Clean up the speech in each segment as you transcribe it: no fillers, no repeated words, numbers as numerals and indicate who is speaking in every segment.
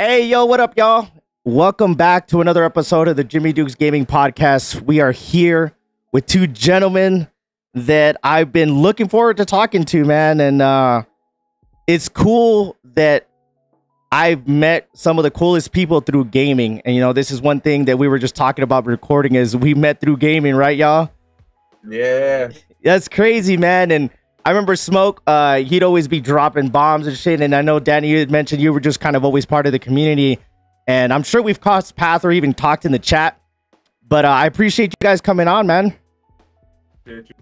Speaker 1: Hey, yo, what up, y'all? Welcome back to another episode of the Jimmy Dukes Gaming Podcast. We are here with two gentlemen that I've been looking forward to talking to, man. And it's cool that I've met some of the coolest people through gaming. And, you know, this is one thing that we were just talking about recording is we met through gaming, right, y'all?
Speaker 2: Yeah.
Speaker 1: That's crazy, man. And I remember Smoke, he'd always be dropping bombs and shit. And I know, Danny, you had mentioned you were just kind of always part of the community. And I'm sure we've crossed paths or even talked in the chat. But I appreciate you guys coming on, man.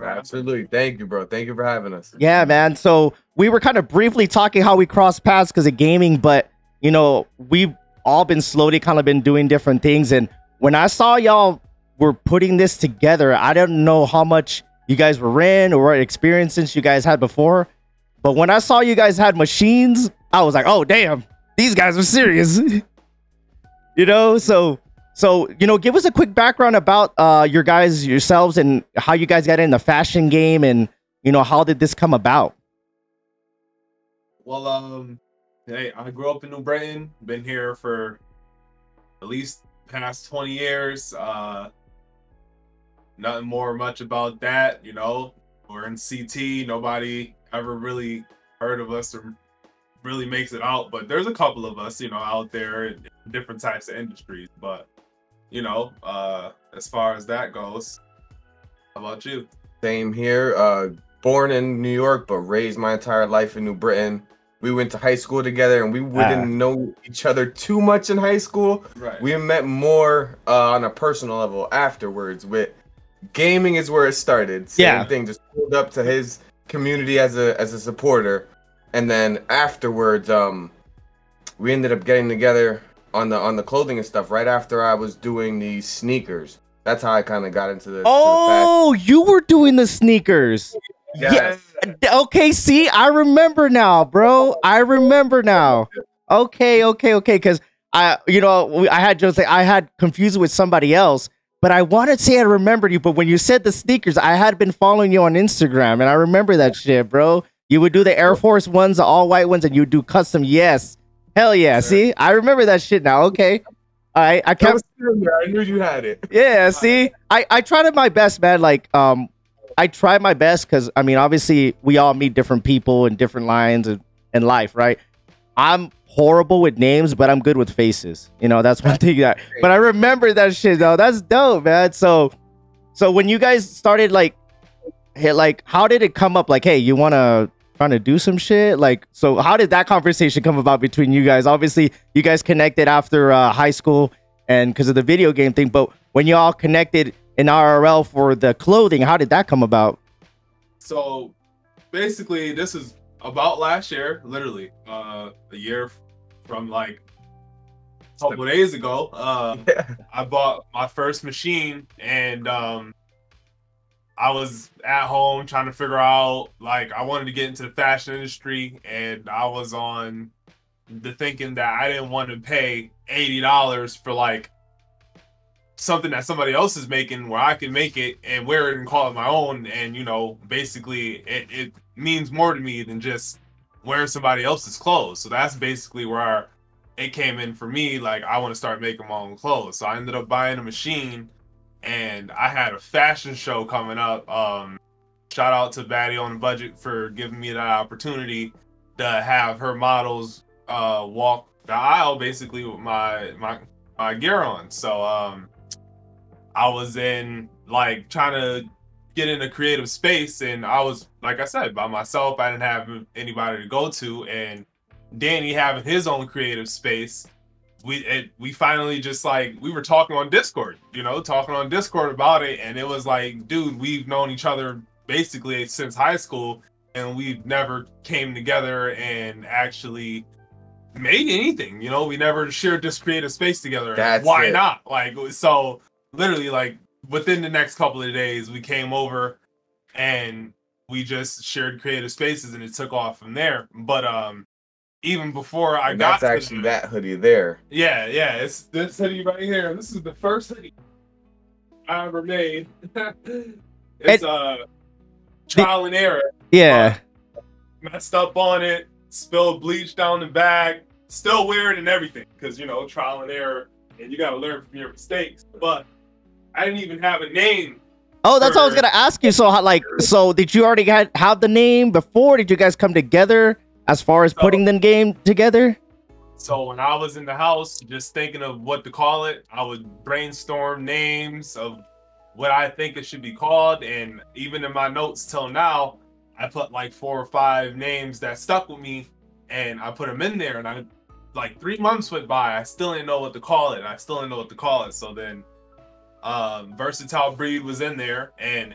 Speaker 2: Absolutely. Thank you, bro. Thank you for having us.
Speaker 1: Yeah, man. So we were kind of briefly talking how we crossed paths because of gaming. But, you know, we've all been slowly kind of been doing different things. And when I saw y'all were putting this together, I didn't know how much you guys were in or what experiences you guys had before. But when I saw you guys had machines, I was like, oh, damn, these guys are serious. You know, so, you know, give us a quick background about yourselves and how you guys got in the fashion game and, you know, how did this come about?
Speaker 3: Well, hey, I grew up in New Britain, been here for at least past 20 years. Nothing more much about that, you know. We're in CT. Nobody ever really heard of us or really makes it out, but there's a couple of us, you know, out there in different types of industries. But, you know, as far as that goes, how about you?
Speaker 2: Same here. Born in New York, but raised my entire life in New Britain. We went to high school together, and we wouldn't know each other too much in high school.
Speaker 3: Right.
Speaker 2: We met more on a personal level afterwards. With gaming is where it started. Same thing. Just pulled up to his community as a supporter, and then afterwards, we ended up getting together on the clothing and stuff. Right after I was doing the sneakers. That's how I kind of got into the.
Speaker 1: Oh, you were doing the sneakers.
Speaker 2: Yes.
Speaker 1: Yeah. Okay, see, I remember now, bro. I remember now. Okay. Because I had just I had confused it with somebody else, but I wanted to say I remembered you. But when you said the sneakers, I had been following you on Instagram, and I remember that shit, bro. You would do the Air Force ones, the all white ones, and you would do custom. Yes, hell yeah. Sure. See, I remember that shit now. Okay. I kept.
Speaker 2: I knew you had it.
Speaker 1: Yeah. See, I tried my best, man. Like I tried my best because, I mean, obviously, we all meet different people in different lines in life, right? I'm horrible with names, but I'm good with faces. You know, that's one thing that... But I remember that shit, though. That's dope, man. So when you guys started, like, how did it come up? Like, hey, you want to trying to do some shit? Like, so how did that conversation come about between you guys? Obviously, you guys connected after high school and because of the video game thing. But when you all connected in RRL for the clothing, how did that come about?
Speaker 3: So basically, this is about last year, literally a year from like a couple days ago. I bought my first machine, and I was at home trying to figure out, like, I wanted to get into the fashion industry, and I was on the thinking that I didn't want to pay $80 for like something that somebody else is making where I can make it and wear it and call it my own. And, you know, basically it means more to me than just wearing somebody else's clothes. So that's basically where it came in for me. Like, I want to start making my own clothes. So I ended up buying a machine, and I had a fashion show coming up. Shout out to Batty on the Budget for giving me that opportunity to have her models walk the aisle basically with my gear on. So I was in, like, trying to get in a creative space, and I was, like I said, by myself. I didn't have anybody to go to, and Danny having his own creative space, we finally just, like, we were talking on Discord, you know, about it, and it was like, dude, we've known each other basically since high school, and we've never came together and actually made anything, you know. We never shared this creative space together. Why not? Like, so literally, like, within the next couple of days, we came over and we just shared creative spaces, and it took off from there. But even before I got
Speaker 2: to actually that hoodie there.
Speaker 3: Yeah, it's this hoodie right here. This is the first hoodie I ever made. It's trial and error.
Speaker 1: Yeah.
Speaker 3: Messed up on it, spilled bleach down the bag. still weird and everything, because, you know, trial and error, and you got to learn from your mistakes. But I didn't even have a name.
Speaker 1: Oh, that's what I was gonna ask you. So, so did you already have the name before? Did you guys come together as far as putting the game together?
Speaker 3: So when I was in the house, just thinking of what to call it, I would brainstorm names of what I think it should be called, and even in my notes till now, I put like 4 or 5 names that stuck with me, and I put them in there, and I like 3 months went by, I still didn't know what to call it. So then Versatile Breed was in there, and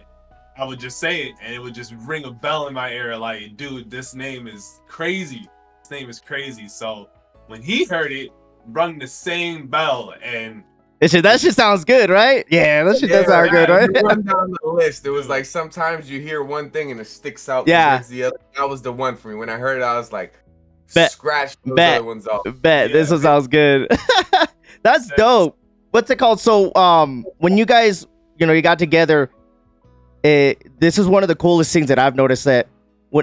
Speaker 3: I would just say it, and it would just ring a bell in my ear, like, dude, this name is crazy. This name is crazy. So when he heard it, rung the same bell, and
Speaker 1: that shit sounds good, right? Yeah, that shit does sound good, right?
Speaker 2: You run down the list. It was like sometimes you hear one thing and it sticks out against the other. That was the one for me. When I heard it, I was like, scratch those other ones off.
Speaker 1: This one sounds good. That's dope. What's it called? So, when you guys, you know, you got together, this is one of the coolest things that I've noticed, that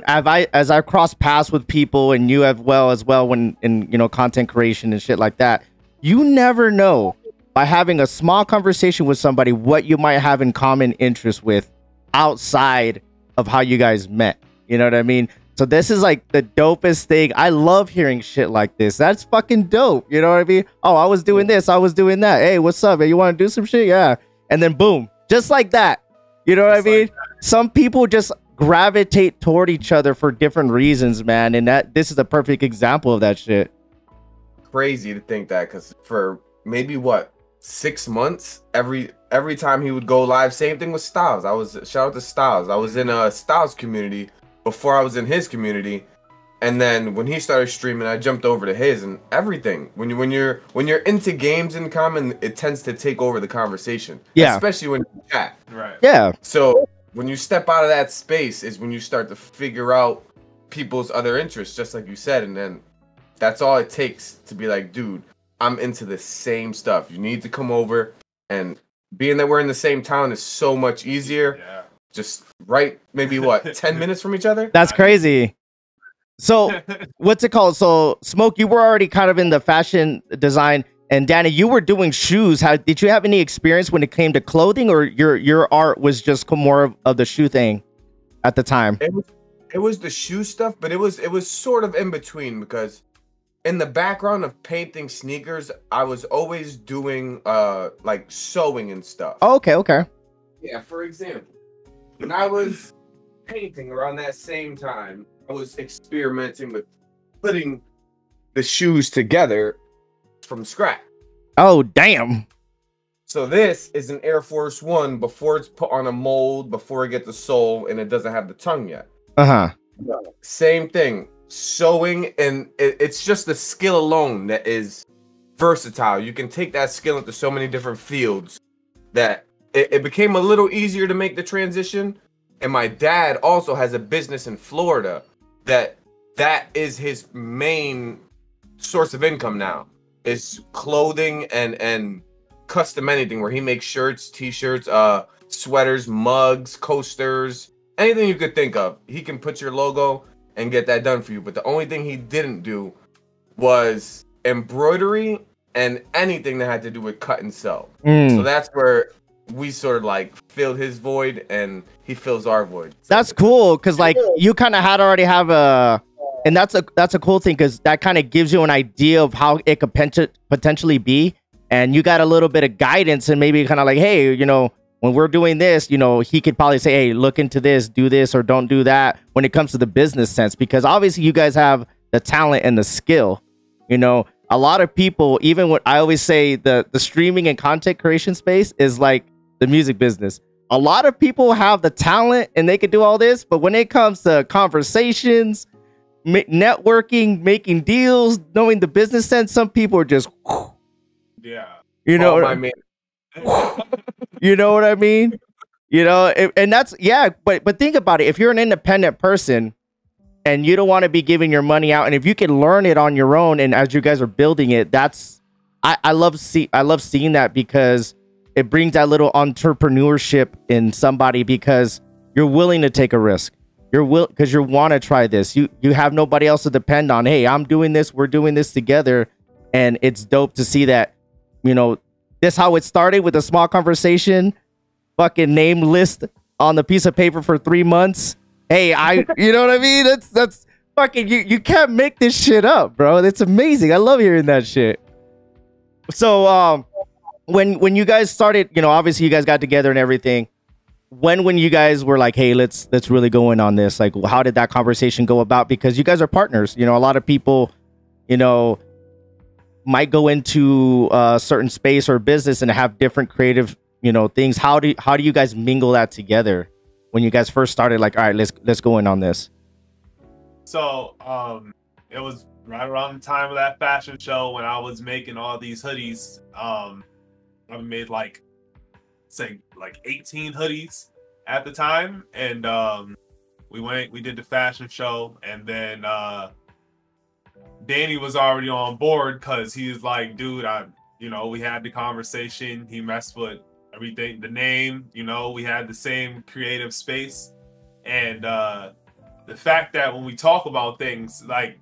Speaker 1: as I cross paths with people, and you as well when in, you know, content creation and shit like that, you never know by having a small conversation with somebody what you might have in common interest with outside of how you guys met. You know what I mean? So this is like the dopest thing. I love hearing shit like this. That's fucking dope. You know what I mean? Oh, I was doing this, I was doing that. Hey, what's up, man? You want to do some shit? Yeah. And then boom, just like that. You know what I mean? Some people just gravitate toward each other for different reasons, man. And this is a perfect example of that shit.
Speaker 2: Crazy to think that, because for maybe 6 months, every time he would go live, same thing with Styles. Shout out to Styles. I was in a Styles community before I was in his community, and then when he started streaming, I jumped over to his, and everything. When you're into games in common, it tends to take over the conversation.
Speaker 1: Yeah,
Speaker 2: especially when you chat.
Speaker 3: Right.
Speaker 1: Yeah.
Speaker 2: So when you step out of that space is when you start to figure out people's other interests, just like you said, and then that's all it takes to be like, dude, I'm into the same stuff. You need to come over, and being that we're in the same town is so much easier.
Speaker 3: Yeah.
Speaker 2: Just maybe 10 minutes from each other?
Speaker 1: That's crazy. So what's it called? So Smoke, you were already kind of in the fashion design, and Danny, you were doing shoes. Did you have any experience when it came to clothing, or your art was just more of the shoe thing at the time?
Speaker 2: It was the shoe stuff, but it was sort of in between, because in the background of painting sneakers, I was always doing like sewing and stuff.
Speaker 1: Oh, okay.
Speaker 2: Yeah, for example, when I was painting around that same time, I was experimenting with putting the shoes together from scratch.
Speaker 1: Oh, damn.
Speaker 2: So this is an Air Force One before it's put on a mold, before it gets the sole, and it doesn't have the tongue yet.
Speaker 1: Uh-huh.
Speaker 2: Same thing. Sewing, and it's just the skill alone that is versatile. You can take that skill into so many different fields that it became a little easier to make the transition. And my dad also has a business in Florida that is his main source of income now, is clothing and custom anything, where he makes shirts, t-shirts, sweaters, mugs, coasters, anything you could think of. He can put your logo and get that done for you. But the only thing he didn't do was embroidery and anything that had to do with cut and sew. So that's where we sort of like filled his void, and he fills our void.
Speaker 1: That's cool, because like you kind of already have a, and that's a cool thing, because that kind of gives you an idea of how it could potentially be, and you got a little bit of guidance, and maybe kind of like, hey, you know, when we're doing this, you know, he could probably say, hey, look into this, do this, or don't do that, when it comes to the business sense, because obviously you guys have the talent and the skill. You know, a lot of people, even what I always say, the streaming and content creation space is like the music business. A lot of people have the talent and they can do all this, but when it comes to conversations, networking, making deals, knowing the business sense, some people are just,
Speaker 3: yeah,
Speaker 1: you know, you know what I mean? You know, and that's, yeah, but think about it. If you're an independent person and you don't want to be giving your money out, and if you can learn it on your own, and as you guys are building it, that's, I love seeing that, because it brings that little entrepreneurship in somebody, because you're willing to take a risk. You're because you want to try this. You have nobody else to depend on. Hey, I'm doing this. We're doing this together, and it's dope to see that. You know, this how it started with a small conversation, fucking name list on the piece of paper for 3 months. Hey, you know what I mean? That's fucking you can't make this shit up, bro. It's amazing. I love hearing that shit. So when you guys started, you know, obviously you guys got together and everything. When you guys were like, hey, let's really go in on this, like, how did that conversation go about? Because you guys are partners. You know, a lot of people, you know, might go into a certain space or business and have different creative, you know, things. How do you guys mingle that together when you guys first started? Like, all right, let's go in on this.
Speaker 3: So it was right around the time of that fashion show when I was making all these hoodies. I made like 18 hoodies at the time, and we did the fashion show, and then Danny was already on board because he was like, dude, we had the conversation. He messed with everything, the name, you know, we had the same creative space, and the fact that when we talk about things, like,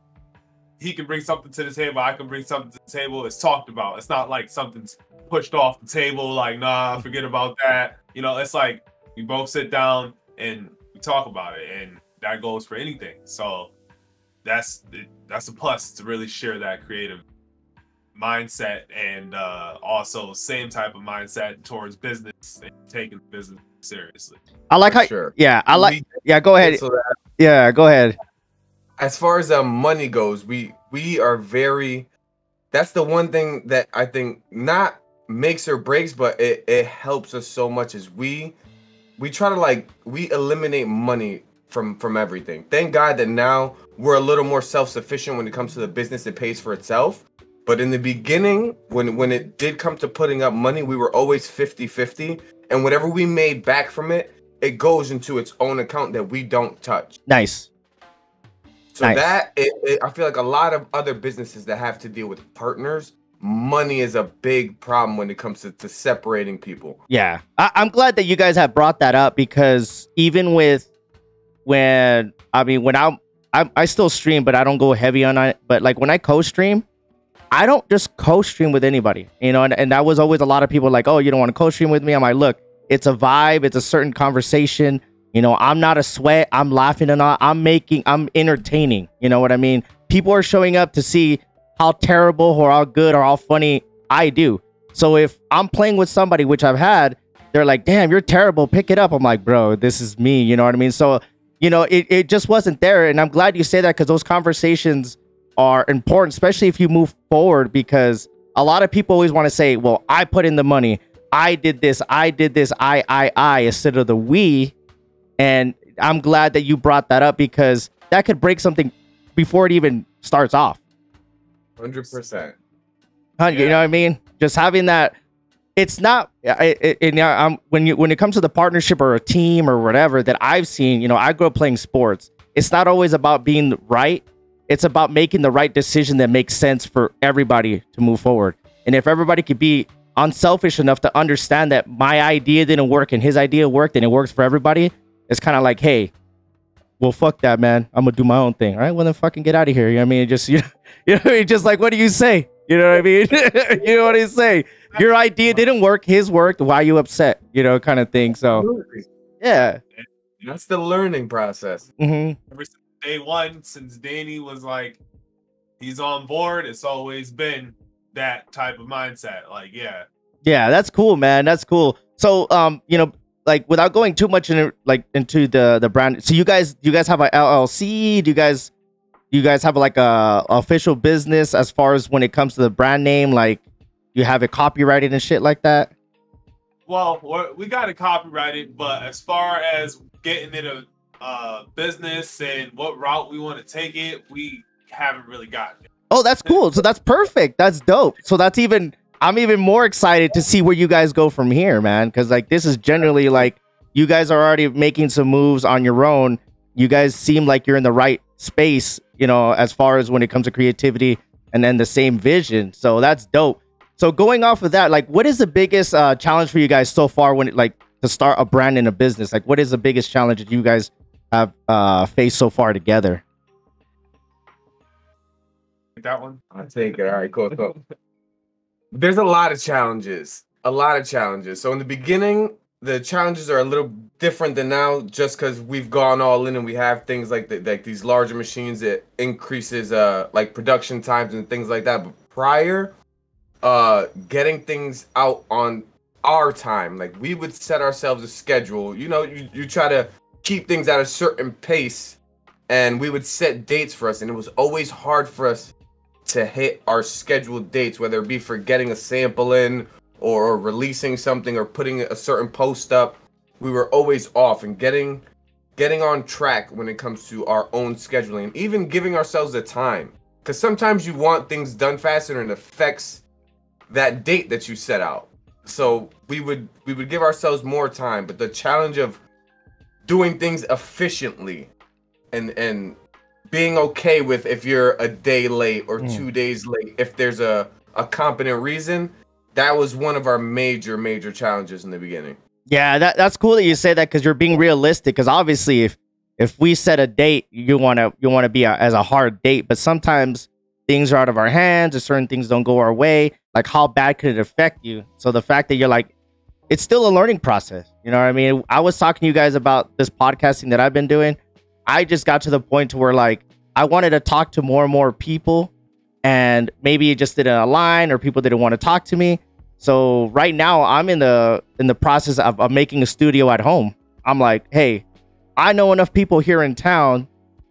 Speaker 3: he can bring something to the table, I can bring something to the table, it's talked about. It's not like something's pushed off the table, like, nah, forget about that. You know, it's like we both sit down and we talk about it, and that goes for anything. So that's a plus, to really share that creative mindset, and also same type of mindset towards business and taking business seriously.
Speaker 1: I like how,
Speaker 2: sure.
Speaker 1: Yeah, I like, yeah, go ahead.
Speaker 2: So
Speaker 1: Yeah, go ahead.
Speaker 2: as far as money goes, we are very, that's the one thing that I think not makes or breaks, but it helps us so much, is we try to, like, we eliminate money from everything. Thank God that now we're a little more self-sufficient when it comes to the business. It pays for itself. But in the beginning, when it did come to putting up money, we were always 50-50, and whatever we made back from it, it goes into its own account that we don't touch.
Speaker 1: Nice.
Speaker 2: So
Speaker 1: nice.
Speaker 2: I feel like a lot of other businesses that have to deal with partners, money is a big problem when it comes to separating people.
Speaker 1: Yeah, I'm glad that you guys have brought that up, because even when I still stream, but I don't go heavy on it. But like when I co-stream, I don't just co-stream with anybody, you know, and that was always a lot of people like, oh, you don't want to co-stream with me? I'm like, look, it's a vibe, it's a certain conversation. You know, I'm not a sweat, I'm laughing and all, I'm entertaining. You know what I mean? People are showing up to see how terrible or how good or how funny I do. So if I'm playing with somebody, which I've had, they're like, damn, you're terrible, pick it up. I'm like, bro, this is me. You know what I mean? So, you know, it just wasn't there. And I'm glad you say that, because those conversations are important, especially if you move forward, because a lot of people always want to say, well, I put in the money, I did this, I, instead of the we. And I'm glad that you brought that up, because that could break something before it even starts off.
Speaker 2: 100%.
Speaker 1: You know what I mean? Just having that, it's not, when it comes to the partnership or a team or whatever that I've seen, you know, I grew up playing sports. It's not always about being right. It's about making the right decision that makes sense for everybody to move forward. And if everybody could be unselfish enough to understand that my idea didn't work and his idea worked and it works for everybody, it's kind of like, hey, well, fuck that, man. I'm gonna do my own thing. All right, well then fucking get out of here. You know what I mean? Just, you know what I mean? Just like, what do you say? You know what I mean? You know what I say? Your idea didn't work, his worked. Why are you upset? You know, kind of thing. So, yeah,
Speaker 2: that's the learning process.
Speaker 1: Mm-hmm.
Speaker 3: Ever since day one, since Danny was like, he's on board, it's always been that type of mindset. Like, yeah,
Speaker 1: that's cool, man. That's cool. So, you know, like without going too much into the brand. So, do you guys have a LLC? Do you guys have like a official business as far as when it comes to the brand name? Like, you have it copyrighted and shit like that?
Speaker 3: Well, we got it copyrighted, but as far as getting it a business and what route we want to take it, we haven't really gotten it.
Speaker 1: Oh, that's cool. So that's perfect. That's dope. So I'm even more excited to see where you guys go from here, man. Because like this is generally like you guys are already making some moves on your own. You guys seem like you're in the right space, you know, as far as when it comes to creativity and then the same vision. So that's dope. So going off of that, like, what is the biggest challenge for you guys so far when to start a brand in a business? Like, what is the biggest challenge that you guys have faced so far together?
Speaker 3: That one?
Speaker 2: I'll take it. All right, cool. There's a lot of challenges. So in the beginning, the challenges are a little different than now, just because we've gone all in and we have things like these larger machines that increases like production times and things like that. But prior, getting things out on our time, like we would set ourselves a schedule. You know, you try to keep things at a certain pace, and we would set dates for us, and it was always hard for us to hit our scheduled dates, whether it be for getting a sample in or releasing something or putting a certain post up. We were always off, and getting on track when it comes to our own scheduling, and even giving ourselves the time, because sometimes you want things done faster and it affects that date that you set out. So we would give ourselves more time, but the challenge of doing things efficiently and being okay with if you're a day late or 2 days late, if there's a competent reason, that was one of our major challenges in the beginning.
Speaker 1: Yeah, that's cool that you say that, because you're being realistic. Because obviously, if we set a date, you want to be as a hard date, but sometimes things are out of our hands, or certain things don't go our way. Like, how bad could it affect you? So the fact that you're like, it's still a learning process. You know what I mean? I was talking to you guys about this podcasting that I've been doing. I just got to the point to where, like, I wanted to talk to more and more people, and maybe it just didn't align, or people didn't want to talk to me. So right now I'm in the process of making a studio at home. I'm like, hey, I know enough people here in town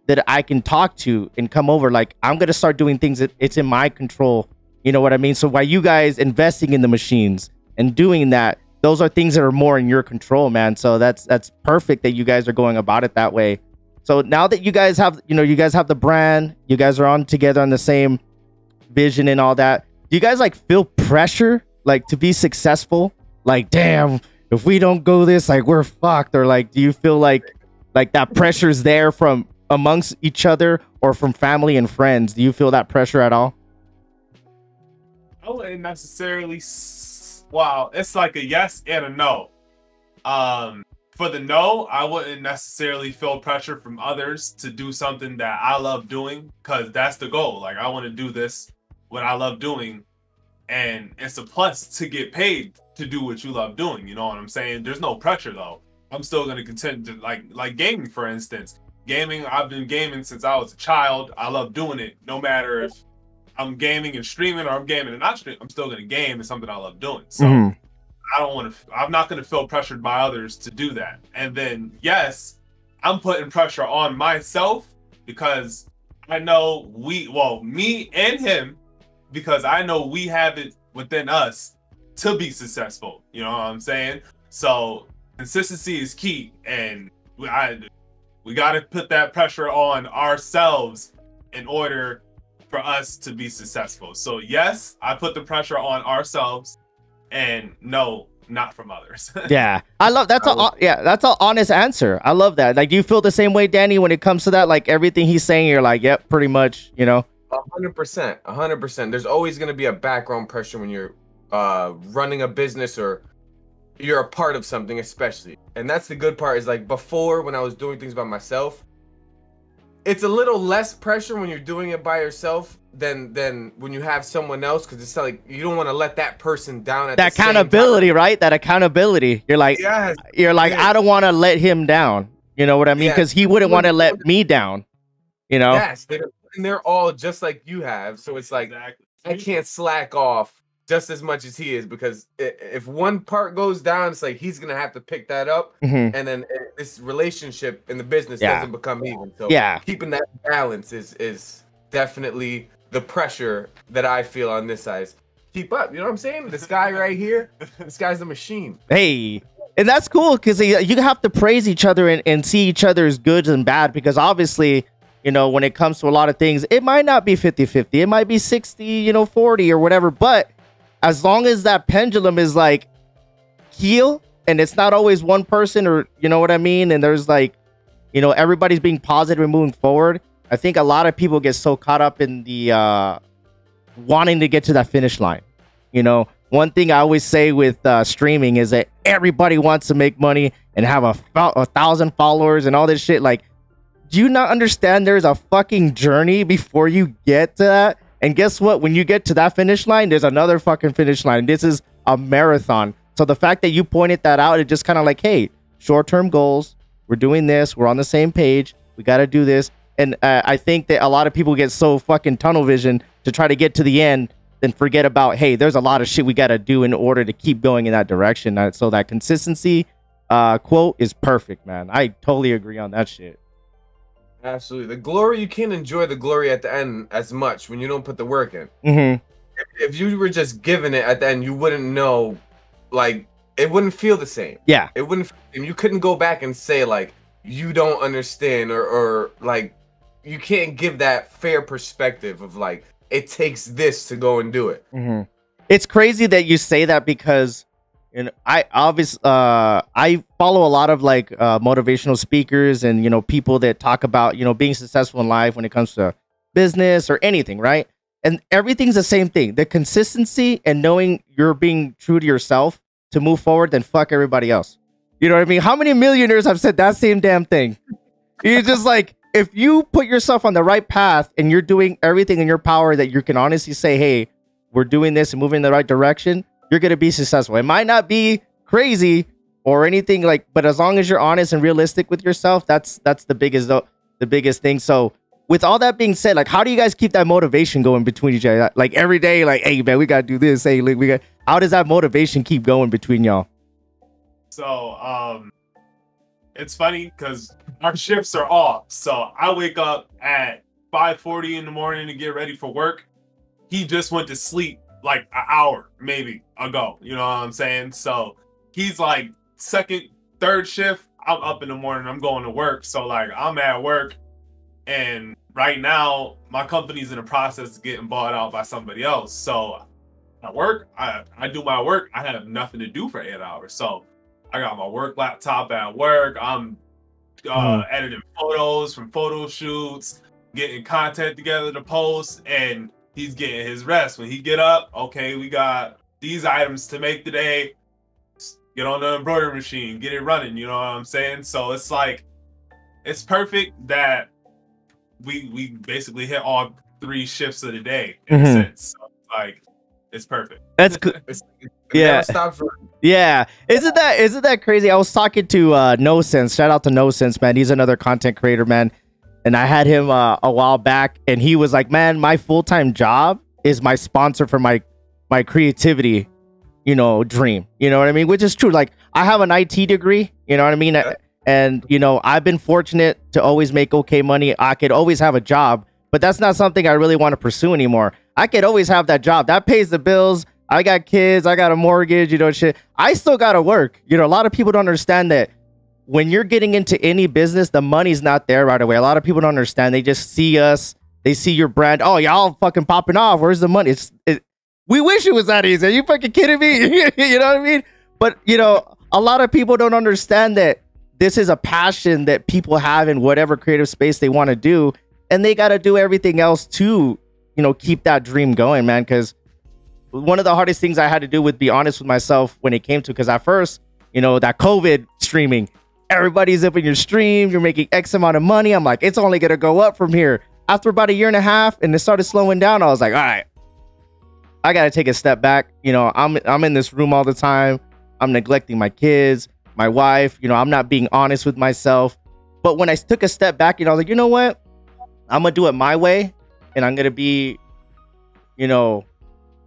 Speaker 1: that I can talk to and come over. Like, I'm going to start doing things that it's in my control. You know what I mean? So while you guys investing in the machines and doing that, those are things that are more in your control, man. So that's perfect that you guys are going about it that way. So now that you guys have, you guys have the brand, you guys are on together on the same vision and all that, do you guys like feel pressure, like, to be successful? Like, damn, if we don't go this, like, we're fucked. Or like, do you feel like that pressure's there from amongst each other or from family and friends? Do you feel that pressure at all?
Speaker 3: I wouldn't necessarily. Wow, it's like a yes and a no. For the no, I wouldn't necessarily feel pressure from others to do something that I love doing, because that's the goal. Like, I want to do this, what I love doing, and it's a plus to get paid to do what you love doing. You know what I'm saying? There's no pressure though. I'm still going to continue to like gaming, for instance. Gaming, I've been gaming since I was a child. I love doing it. No matter if I'm gaming and streaming or I'm gaming and not streaming, I'm still going to game. It's something I love doing. So I'm not going to feel pressured by others to do that. And then, yes, I'm putting pressure on myself, because I know me and him, because I know we have it within us to be successful. You know what I'm saying? So consistency is key, and we got to put that pressure on ourselves in order for us to be successful. So yes, I put the pressure on ourselves, and no, not from others.
Speaker 1: Yeah, I love that's an honest answer. I love that. Like, do you feel the same way, Danny, when it comes to that? Like, everything he's saying, you're like, yep, pretty much,
Speaker 2: 100%. There's always going to be a background pressure when you're running a business or you're a part of something, especially. And that's the good part, is like, before, when I was doing things by myself, it's a little less pressure when you're doing it by yourself than when you have someone else, because it's like you don't want to let that person down. At
Speaker 1: that accountability, right? That accountability. You're like, I don't want to let him down. You know what I mean? Because he wouldn't want to let me down.
Speaker 2: Yes, they're all just like you have. So it's like, I can't slack off just as much as he is, because if one part goes down, it's like he's gonna have to pick that up, and then this relationship in the business doesn't become even. So keeping that balance is definitely the pressure that I feel on this side. Keep up, you know what I'm saying? This guy right here, this guy's a machine.
Speaker 1: Hey, and that's cool, because you have to praise each other and see each other's goods and bad, because obviously, when it comes to a lot of things, it might not be 50-50, it might be 60, 40 or whatever, but as long as that pendulum is like heel, and it's not always one person, or you know what I mean, and there's like, everybody's being positive and moving forward. I think a lot of people get so caught up in the wanting to get to that finish line. One thing I always say with streaming is that everybody wants to make money and have 1,000 followers and all this shit. Like, do you not understand there's a fucking journey before you get to that? And guess what? When you get to that finish line, there's another fucking finish line. This is a marathon. So the fact that you pointed that out, it just kind of like, hey, short-term goals. We're doing this. We're on the same page. We got to do this. And I think that a lot of people get so fucking tunnel vision to try to get to the end, then forget about, hey, there's a lot of shit we got to do in order to keep going in that direction. So that consistency quote is perfect, man. I totally agree on that shit.
Speaker 2: Absolutely. The glory, you can't enjoy the glory at the end as much when you don't put the work in.
Speaker 1: Mm-hmm.
Speaker 2: If you were just given it at the end, you wouldn't know, like, it wouldn't feel the same.
Speaker 1: Yeah.
Speaker 2: It wouldn't, you couldn't go back and say, like, you don't understand, or like, you can't give that fair perspective of, like, it takes this to go and do it.
Speaker 1: Mm-hmm. It's crazy that you say that because, you know, I follow a lot of like motivational speakers and, you know, people that talk about, you know, being successful in life when it comes to business or anything, right? And everything's the same thing. The consistency and knowing you're being true to yourself to move forward, then fuck everybody else. You know what I mean? How many millionaires have said that same damn thing? You're just like, if you put yourself on the right path and you're doing everything in your power that you can honestly say, hey, we're doing this and moving in the right direction, you're going to be successful. It might not be crazy or anything like, but as long as you're honest and realistic with yourself, that's the biggest thing. So with all that being said, like, how do you guys keep that motivation going between each other? Like every day, like, hey man, we got to do this. Hey, look, how does that motivation keep going between y'all?
Speaker 3: So, it's funny because our shifts are off. So I wake up at 5:40 in the morning to get ready for work. He just went to sleep like an hour maybe ago. You know what I'm saying? So he's like second, third shift. I'm up in the morning. I'm going to work. So like I'm at work, and right now my company's in the process of getting bought out by somebody else. So at work, I do my work. I have nothing to do for 8 hours. So I got my work laptop at work. I'm editing photos from photo shoots, getting content together to post, and he's getting his rest. When he get up, okay, we got these items to make today. Get on the embroidery machine, get it running. You know what I'm saying? So it's like, it's perfect that we basically hit all 3 shifts of the day in a sense. So it's like, it's perfect.
Speaker 1: That's good. Yeah. Yeah. Isn't that crazy? I was talking to No Sense. Shout out to No Sense, man. He's another content creator, man. And I had him a while back, and he was like, man, my full-time job is my sponsor for my creativity, you know, dream. You know what I mean? Which is true. Like, I have an IT degree, you know what I mean? Yeah. And, you know, I've been fortunate to always make okay money. I could always have a job, but that's not something I really want to pursue anymore. I could always have that job. That pays the bills. I got kids. I got a mortgage, you know, shit. I still got to work. You know, a lot of people don't understand that when you're getting into any business, the money's not there right away. A lot of people don't understand. They just see us. They see your brand. Oh, y'all fucking popping off. Where's the money? We wish it was that easy. Are you fucking kidding me? You know what I mean? But, you know, a lot of people don't understand that this is a passion that people have in whatever creative space they want to do. And they got to do everything else to, you know, keep that dream going, man. Because one of the hardest things I had to do with be honest with myself when it came to, because at first, you know, that COVID streaming, everybody's up in your stream, you're making X amount of money. I'm like, it's only going to go up from here. After about a year and a half and it started slowing down, I was like, all right, I got to take a step back. You know, I'm in this room all the time. I'm neglecting my kids, my wife, you know, I'm not being honest with myself. But when I took a step back, you know, I was like, you know what? I'm going to do it my way. And I'm going to be, you know,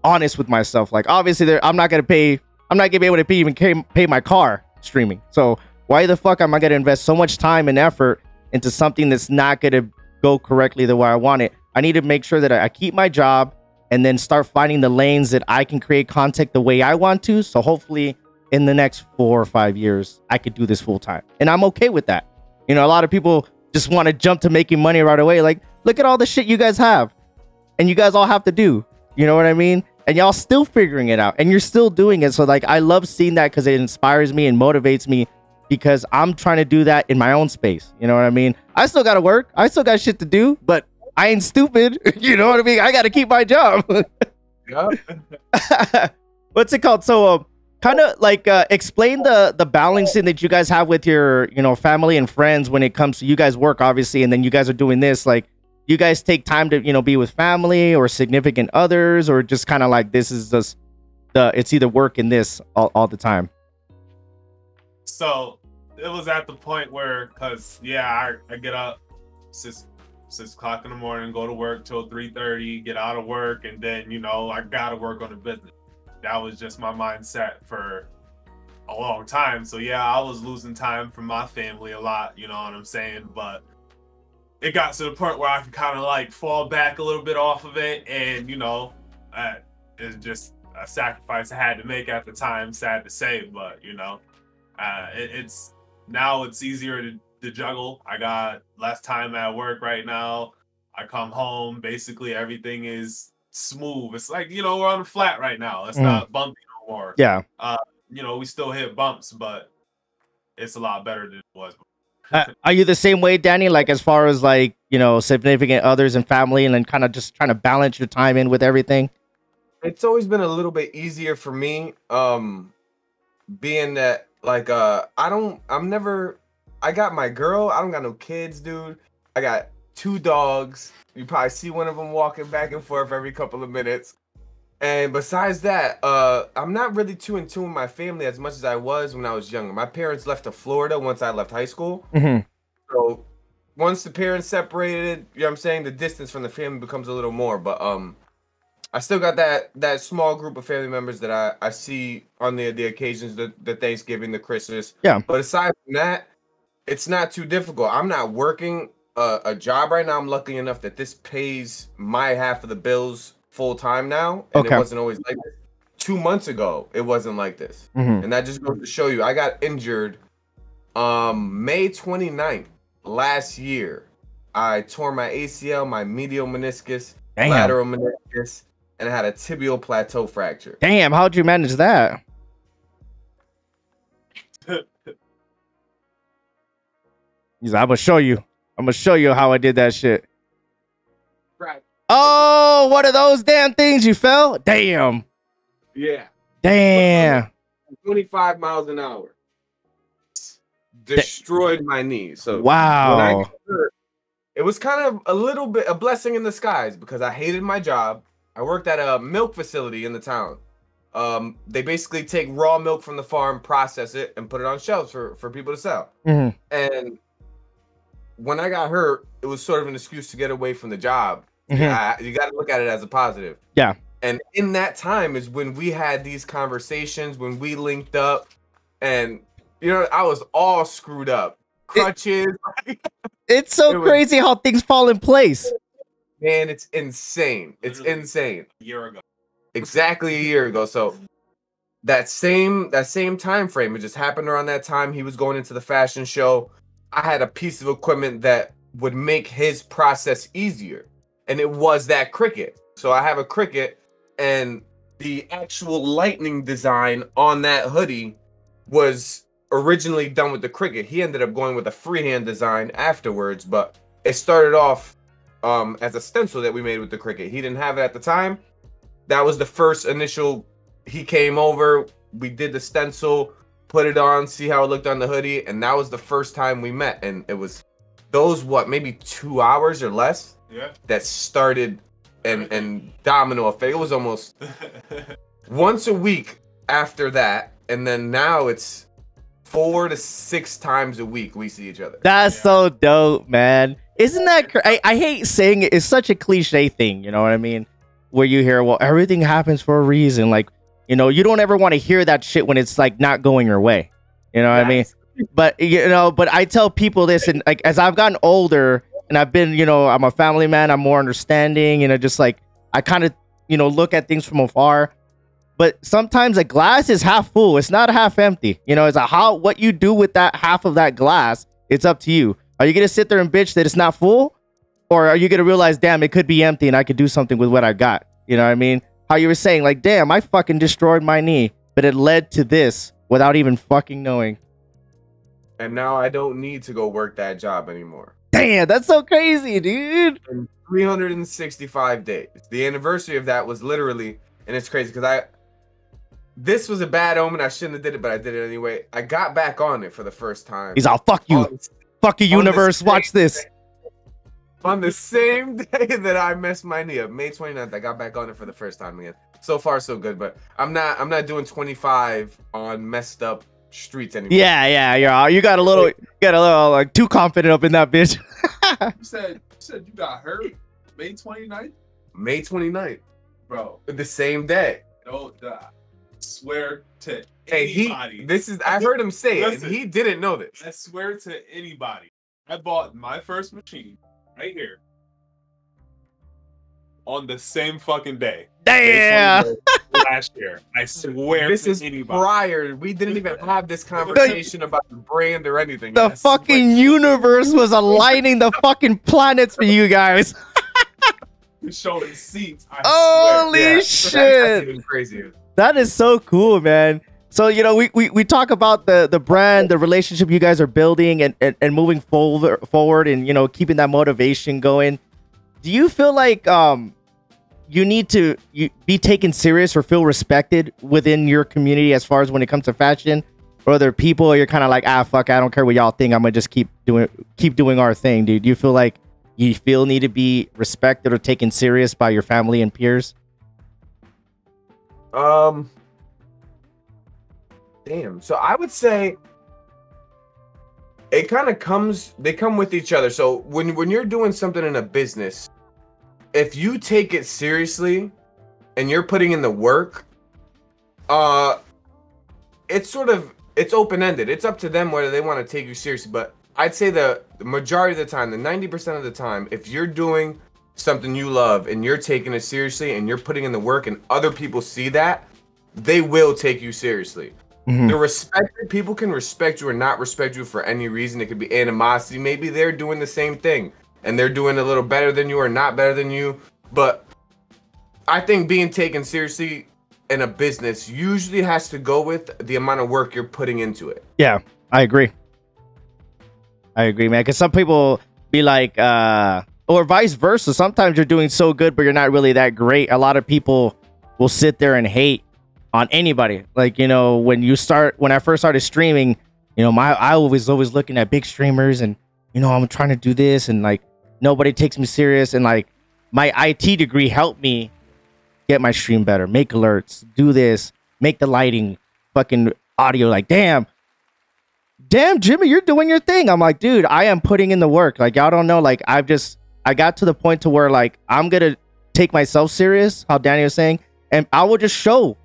Speaker 1: honest with myself. Like, obviously I'm not going to be able to even pay my car streaming. So why the fuck am I going to invest so much time and effort into something that's not going to go correctly the way I want it? I need to make sure that I keep my job and then start finding the lanes that I can create content the way I want to. So hopefully in the next 4 or 5 years, I could do this full time. And I'm okay with that. You know, a lot of people just want to jump to making money right away. Like, look at all the shit you guys have and you guys all have to do. You know what I mean? And y'all still figuring it out and you're still doing it. So like, I love seeing that because it inspires me and motivates me, because I'm trying to do that in my own space. You know what I mean? I still got to work. I still got shit to do, but I ain't stupid. You know what I mean? I got to keep my job.
Speaker 2: Yeah.
Speaker 1: What's it called? So kind of like explain the balancing that you guys have with your, you know, family and friends when it comes to you guys work, obviously, and then you guys are doing this. Like, you guys take time to, you know, be with family or significant others, or just kind of like this is just it's either work and this all the time.
Speaker 3: So it was at the point where, cause yeah, I get up 6 o'clock in the morning, go to work till 3:30, get out of work, and then, you know, I gotta work on the business. That was just my mindset for a long time. So yeah, I was losing time from my family a lot, you know what I'm saying? But it got to the point where I could kind of like fall back a little bit off of it, and you know, it's just a sacrifice I had to make at the time. Sad to say, but you know, it's now it's easier to juggle. I got less time at work right now. I come home, basically everything is smooth. It's like, you know, we're on the flat right now. It's not bumpy no more.
Speaker 1: Yeah.
Speaker 3: You know, we still hit bumps, but it's a lot better than it was before.
Speaker 1: Are you the same way, Danny? Like, as far as like, you know, significant others and family, and then kind of just trying to balance your time in with everything?
Speaker 2: It's always been a little bit easier for me, being that like I got my girl. I don't got no kids, dude. I got 2 dogs. You probably see one of them walking back and forth every couple of minutes. And besides that, I'm not really too in tune with my family as much as I was when I was younger. My parents left to Florida once I left high school. So once the parents separated, you know what I'm saying, the distance from the family becomes a little more. But I still got that small group of family members that I see on the occasions, the Thanksgiving, the Christmas.
Speaker 1: Yeah.
Speaker 2: But aside from that, it's not too difficult. I'm not working a job right now. I'm lucky enough that this pays my half of the bills full time now, and it wasn't always like this. 2 months ago, it wasn't like this, and that just goes to show you. I got injured May 29th last year. I tore my ACL, my medial meniscus, lateral meniscus, and I had a tibial plateau fracture.
Speaker 1: Damn, how'd you manage that? He's like, I'm gonna show you how I did that shit.
Speaker 2: Right.
Speaker 1: Oh, what are those damn things you fell? Damn.
Speaker 2: Yeah.
Speaker 1: Damn.
Speaker 2: 25 miles an hour. Destroyed my knee. So
Speaker 1: wow.
Speaker 2: When I got hurt, it was kind of a little bit a blessing in disguise because I hated my job. I worked at a milk facility in the town. They basically take raw milk from the farm, process it, and put it on shelves for people to sell. And when I got hurt, it was sort of an excuse to get away from the job. You got to look at it as a positive.
Speaker 1: Yeah.
Speaker 2: And in that time is when we had these conversations, when we linked up, and you know, I was all screwed up. Crutches.
Speaker 1: It's so crazy how things fall in place.
Speaker 2: Man, it's insane. It's insane.
Speaker 3: A year ago.
Speaker 2: Exactly a year ago. So that same time frame, it just happened around that time. He was going into the fashion show. I had a piece of equipment that would make his process easier, and it was that Cricut. So I have a Cricut, and the actual lightning design on that hoodie was originally done with the Cricut. He ended up going with a freehand design afterwards, but it started off as a stencil that we made with the Cricut. He didn't have it at the time. That was the first initial. He came over, we did the stencil, put it on, see how it looked on the hoodie, and that was the first time we met. And it was those, maybe 2 hours or less, that started and domino effect. It was almost once a week after that, and then now it's 4 to 6 times a week we see each other.
Speaker 1: That's so dope, man. Isn't that I hate saying it. It's such a cliche thing, you know what I mean? Where you hear, well, everything happens for a reason. Like, you know, you don't ever want to hear that shit when it's like not going your way. You know what I mean? But, you know, but I tell people this, and like, as I've gotten older and I've been, you know, I'm a family man, I'm more understanding, you know, just like, I kind of, you know, look at things from afar. But sometimes a glass is half full. It's not half empty. You know, it's what you do with that half of that glass, it's up to you. Are you going to sit there and bitch that it's not full? Or are you going to realize, damn, it could be empty and I could do something with what I got? You know what I mean? How you were saying, like, damn, I fucking destroyed my knee, but it led to this without even fucking knowing.
Speaker 2: And now I don't need to go work that job anymore.
Speaker 1: Damn, that's so crazy, dude.
Speaker 2: In 365 days. The anniversary of that was literally, and it's crazy because this was a bad omen. I shouldn't have did it, but I did it anyway. I got back on it for the first time.
Speaker 1: He's all, fuck you. Fuck you, universe. Watch this.
Speaker 2: On the same day that I messed my knee up, May 29th, I got back on it for the first time again. So far, so good, but I'm not doing 25 on messed up streets anymore.
Speaker 1: Yeah. You got a little like too confident up in that bitch.
Speaker 3: You said you got hurt May 29th?
Speaker 2: May 29th.
Speaker 3: Bro.
Speaker 2: The same day.
Speaker 3: No, swear to
Speaker 2: anybody. I heard him say it, and he didn't know this.
Speaker 3: I swear to anybody. I bought my first machine right here on the same fucking day.
Speaker 1: Damn.
Speaker 3: Last year. I swear
Speaker 2: this
Speaker 3: to
Speaker 2: is
Speaker 3: anybody.
Speaker 2: prior. We didn't even have this conversation about the brand or anything.
Speaker 1: The fucking universe was aligning the fucking planets for you guys.
Speaker 3: Showing seats.
Speaker 1: Holy shit.
Speaker 2: That's even crazier.
Speaker 1: That is so cool, man. So, you know, we talk about the brand, the relationship you guys are building and moving forward and, you know, keeping that motivation going. Do you feel like you need to be taken serious or feel respected within your community as far as when it comes to fashion or other people? Or you're kind of like, fuck, I don't care what y'all think. I'm going to just keep doing our thing, dude. Do you feel like you need to be respected or taken serious by your family and peers?
Speaker 2: Damn. So I would say it kind of they come with each other. So when you're doing something in a business, if you take it seriously and you're putting in the work, it's open-ended. It's up to them whether they want to take you seriously. But I'd say the majority of the time, the 90% of the time, if you're doing something you love and you're taking it seriously and you're putting in the work and other people see that, they will take you seriously.
Speaker 1: Mm-hmm.
Speaker 2: The respected people can respect you or not respect you for any reason. It could be animosity. Maybe they're doing the same thing and they're doing a little better than you or not better than you. But I think being taken seriously in a business usually has to go with the amount of work you're putting into it.
Speaker 1: Yeah, I agree, man. Because some people be like, or vice versa. Sometimes you're doing so good, but you're not really that great. A lot of people will sit there and hate on anybody. Like, you know, when I first started streaming, you know, I was always looking at big streamers and, you know, I'm trying to do this and like nobody takes me serious. And like my IT degree helped me get my stream better, make alerts, do this, make the lighting, fucking audio. Like, damn, Jimmy, you're doing your thing. I'm like, dude, I am putting in the work. Like, y'all don't know. Like, I got to the point to where like, I'm going to take myself serious, how Danny was saying, and I will just show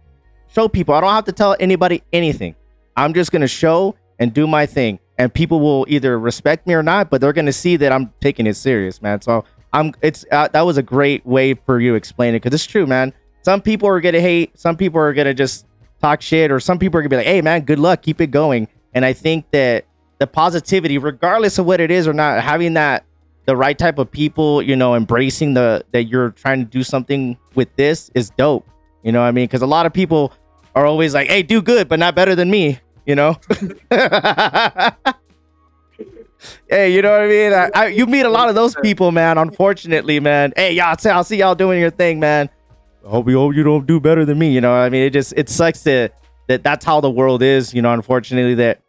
Speaker 1: people. I don't have to tell anybody anything. I'm just going to show and do my thing. And people will either respect me or not, but they're going to see that I'm taking it serious, man. So that was a great way for you to explain it. Cause it's true, man. Some people are going to hate. Some people are going to just talk shit, or some people are gonna be like, hey man, good luck, keep it going. And I think that the positivity, regardless of what it is or not, having the right type of people, you know, embracing that you're trying to do something with this is dope. You know what I mean? Because a lot of people are always like, hey, do good, but not better than me, you know? Hey, you know what I mean? You meet a lot of those people, man, unfortunately, man. Hey, y'all, I'll see y'all doing your thing, man. I hope you don't do better than me, you know what I mean? It sucks that's how the world is, you know, unfortunately, that,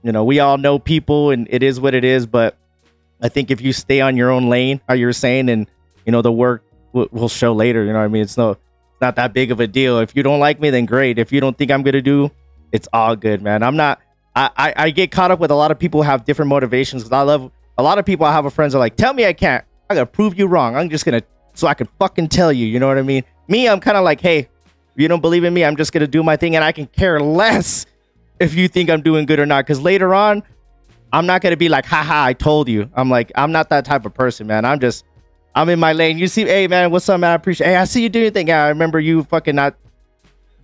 Speaker 1: you know, we all know people and it is what it is, but I think if you stay on your own lane, how you were saying, and, you know, the work will show later, you know what I mean? It's not that big of a deal. If you don't like me, then great. If you don't think I'm going to do, it's all good, man. I get caught up with a lot of people who have different motivations, because I love a lot of people. I have friends that are like, tell me I can't. I got to prove you wrong. I'm just going to, so I can fucking tell you, you know what I mean? Me, I'm kind of like, hey, if you don't believe in me, I'm just going to do my thing, and I can care less if you think I'm doing good or not, because later on, I'm not going to be like, haha, I told you. I'm like, I'm not that type of person, man. I'm in my lane. You see, hey, man, what's up, man? I appreciate it. Hey, I see you doing your thing. Yeah, I remember you fucking not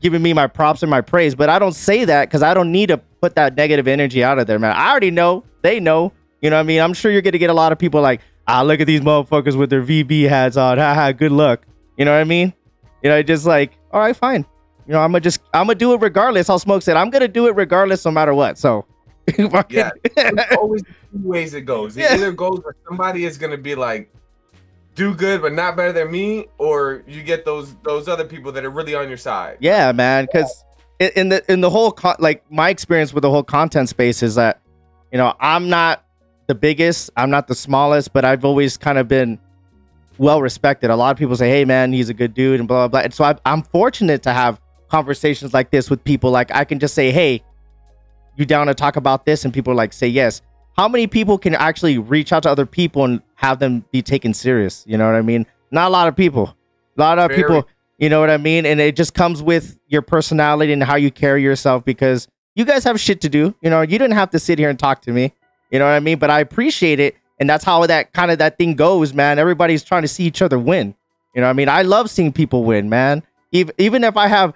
Speaker 1: giving me my props and my praise, but I don't say that because I don't need to put that negative energy out of there, man. I already know. They know. You know what I mean? I'm sure you're going to get a lot of people like, look at these motherfuckers with their VB hats on. Haha, good luck. You know what I mean? You know, just like, all right, fine. You know, I'm going to do it regardless. How Smoke said, I'm going to do it regardless no matter what. So,
Speaker 2: yeah, there's always two ways it goes. It either goes where somebody is going to be like, do good, but not better than me, or you get those other people that are really on your side.
Speaker 1: Yeah, man, because in the whole like my experience with the whole content space is that, you know, I'm not the biggest, I'm not the smallest, but I've always kind of been well respected. A lot of people say, hey man, he's a good dude and blah blah blah. And so I'm fortunate to have conversations like this with people. Like I can just say, hey, you down to talk about this? And people like say yes. How many people can actually reach out to other people and have them be taken serious? You know what I mean? Not a lot of people. A lot of people, you know what I mean? And it just comes with your personality and how you carry yourself, because you guys have shit to do. You know, you didn't have to sit here and talk to me. You know what I mean? But I appreciate it. And that's how that thing goes, man. Everybody's trying to see each other win. You know what I mean? I love seeing people win, man. Even if I have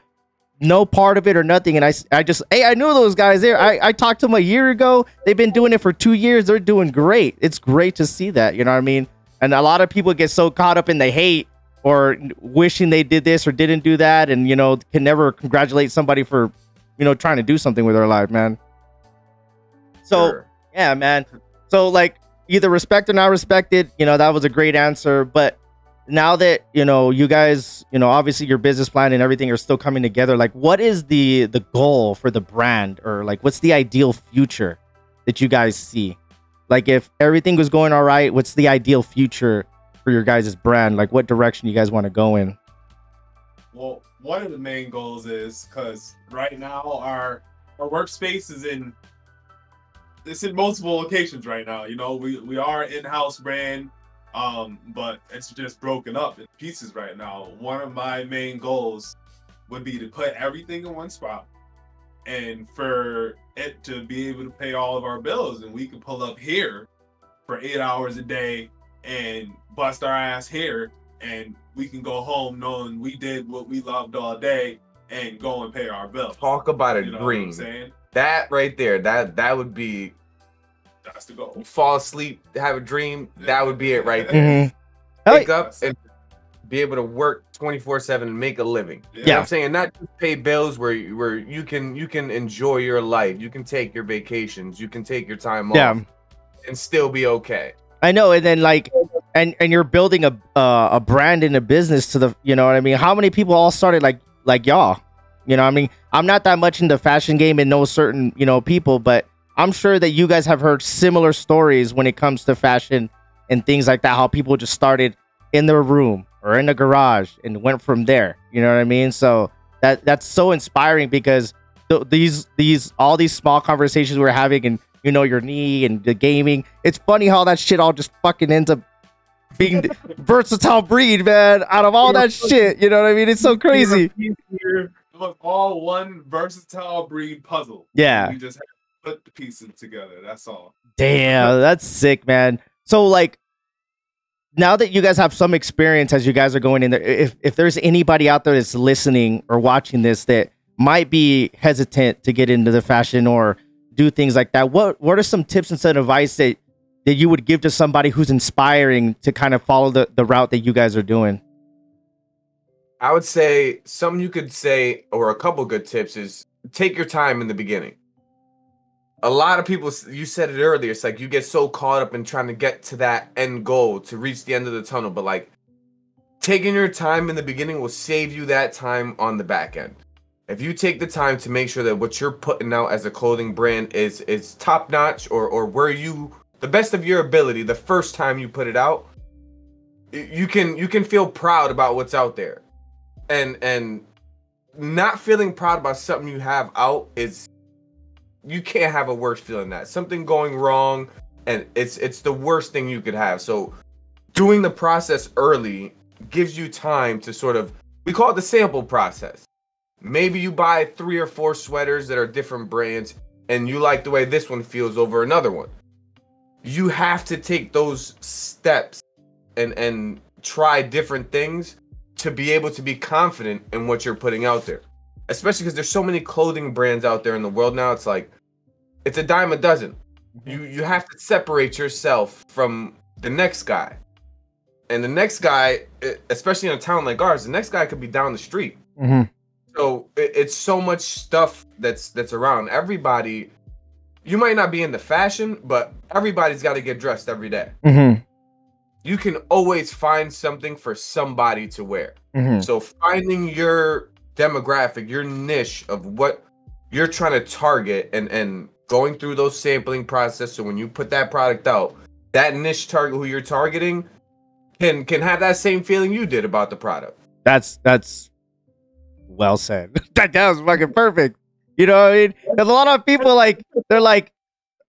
Speaker 1: no part of it or nothing, and I just, hey, I knew those guys there. I talked to them a year ago. They've been doing it for 2 years. They're doing great. It's great to see that. You know what I mean? And a lot of people get so caught up in the hate or wishing they did this or didn't do that, and, you know, can never congratulate somebody for, you know, trying to do something with their life, man. So, sure. Yeah, man. So, like, either respect or not respected, you know, that was a great answer. But now that, you know, you guys, you know, obviously your business plan and everything are still coming together, like, what is the goal for the brand, or like, what's the ideal future that you guys see? Like, if everything was going all right, what's the ideal future for your guys' brand? Like, what direction you guys want to go in?
Speaker 3: Well, one of the main goals is, because right now our workspace is in multiple locations right now. You know, we are an in-house brand, but it's just broken up in pieces right now. One of my main goals would be to put everything in one spot, and for it to be able to pay all of our bills, and we can pull up here for 8 hours a day and bust our ass here, and we can go home knowing we did what we loved all day and go and pay our bills.
Speaker 2: Talk about a dream. That right there, that would be,
Speaker 3: that's the goal.
Speaker 2: Fall asleep, have a dream, that would be it right there. Wake up and be able to work 24/7 and make a living.
Speaker 3: Yeah.
Speaker 2: You know what I'm saying? Not just pay bills, where you can enjoy your life, you can take your vacations, you can take your time off and still be okay.
Speaker 1: I know. And then like, and you're building a brand and a business to the, you know what I mean? How many people all started like y'all? You know what I mean? I'm not that much in the fashion game and know certain, you know, people, but I'm sure that you guys have heard similar stories when it comes to fashion and things like that, how people just started in their room or in the garage and went from there. You know what I mean? So that's so inspiring, because all these small conversations we're having, and, you know, your knee and the gaming, it's funny how that shit all just fucking ends up being the versatile breed, man, out of all that shit. You know what I mean? It's so crazy.
Speaker 3: It was all one versatile breed puzzle.
Speaker 1: Yeah.
Speaker 3: We just had to put the pieces together. That's all.
Speaker 1: Damn, that's sick, man. So, like, now that you guys have some experience as you guys are going in there, if there's anybody out there that's listening or watching this that might be hesitant to get into the fashion or do things like that, what are some tips and some advice that you would give to somebody who's inspiring to kind of follow the route that you guys are doing?
Speaker 2: I would say something you could say, or a couple good tips, is take your time in the beginning. A lot of people, you said it earlier, it's like you get so caught up in trying to get to that end goal, to reach the end of the tunnel, but like taking your time in the beginning will save you that time on the back end. If you take the time to make sure that what you're putting out as a clothing brand is top notch, or where you, the best of your ability, the first time you put it out, you can feel proud about what's out there. And not feeling proud about something you have out is, you can't have a worse feeling than that. Something going wrong, and it's the worst thing you could have. So doing the process early gives you time to sort of, we call it the sample process. Maybe you buy 3 or 4 sweaters that are different brands, and you like the way this one feels over another one. You have to take those steps and try different things to be able to be confident in what you're putting out there. Especially because there's so many clothing brands out there in the world now. It's like, it's a dime a dozen. You have to separate yourself from the next guy. And the next guy, especially in a town like ours, the next guy could be down the street.
Speaker 1: Mm-hmm.
Speaker 2: So it's so much stuff that's around. Everybody, you might not be into fashion, but everybody's got to get dressed every day.
Speaker 1: Mm-hmm.
Speaker 2: You can always find something for somebody to wear.
Speaker 1: Mm-hmm.
Speaker 2: So finding your demographic, your niche of what you're trying to target, and going through those sampling process. So when you put that product out, that niche target who you're targeting can have that same feeling you did about the product.
Speaker 1: That's well said. That was fucking perfect. You know what I mean? Because a lot of people they're like,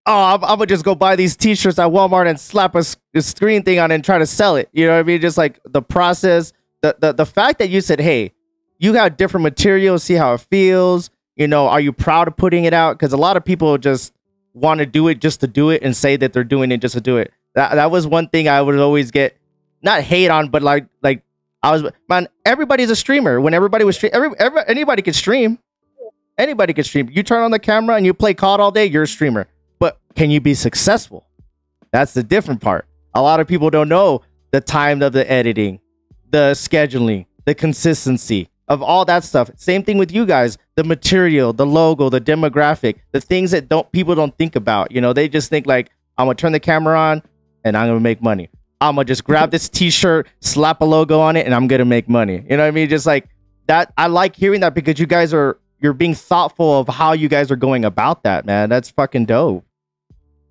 Speaker 1: oh, I'm gonna just go buy these T-shirts at Walmart and slap a screen thing on it and try to sell it. You know what I mean? Just like the process, the fact that you said, hey, you got different materials, see how it feels. You know, are you proud of putting it out? Because a lot of people just want to do it just to do it and say that they're doing it just to do it. That was one thing I would always get, not hate on, but like I was, man, everybody's a streamer. When everybody was anybody could stream. Anybody could stream. You turn on the camera and you play COD all day, you're a streamer. But can you be successful? That's the different part. A lot of people don't know the time of the editing, the scheduling, the consistency of all that stuff. Same thing with you guys, the material, the logo, the demographic, the things that people don't think about. You know, they just think like, I'm gonna turn the camera on and I'm gonna make money. I'm gonna just grab this T-shirt, slap a logo on it, and I'm gonna make money. You know what I mean? Just like that. I like hearing that because you guys you're being thoughtful of how you guys are going about that, man. That's fucking dope.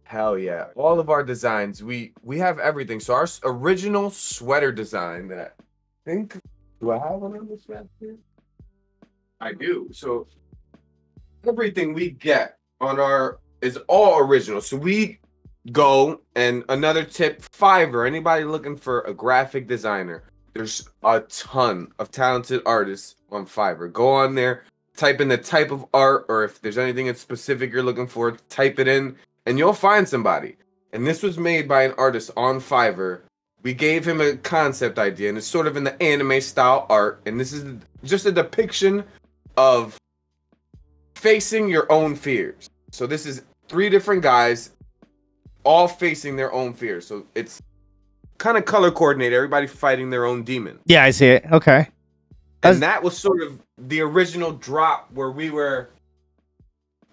Speaker 2: Hell yeah. All of our designs, we have everything. So our original sweater design that I think, do I have one on this map here? I do. So everything we get on our is all original. So we go, and another tip, Fiverr, anybody looking for a graphic designer, there's a ton of talented artists on Fiverr. Go on there, type in the type of art, or if there's anything in specific you're looking for, type it in and you'll find somebody. And this was made by an artist on Fiverr. We gave him a concept idea, and it's sort of in the anime style art, and this is just a depiction of facing your own fears. So this is 3 different guys all facing their own fears. So it's kind of color coordinated, everybody fighting their own demon.
Speaker 1: Yeah, I see it. Okay.
Speaker 2: And that was sort of the original drop where we were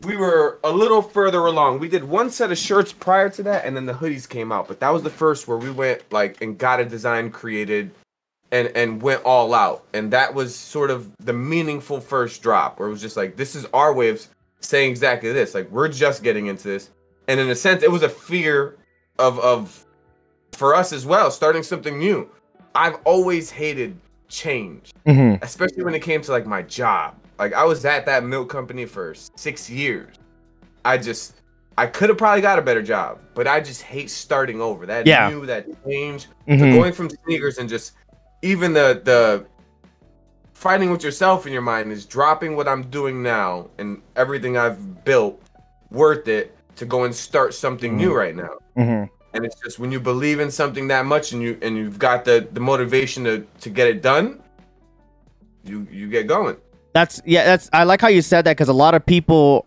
Speaker 2: a little further along. We did one set of shirts prior to that, and then the hoodies came out. But that was the first where we went like and got a design created and went all out. And that was sort of the meaningful first drop where it was just like, this is our way of saying exactly this. Like, we're just getting into this. And in a sense, it was a fear of for us as well, starting something new. I've always hated change, especially when it came to like my job. Like, I was at that milk company for 6 years. I could have probably got a better job, but I just hate starting over. That new, that change, to going from sneakers and just even the fighting with yourself in your mind is dropping what I'm doing now and everything I've built, worth it to go and start something new right now. And it's just when you believe in something that much and you've got the motivation to get it done, you get going. I like how you said that, because a lot of people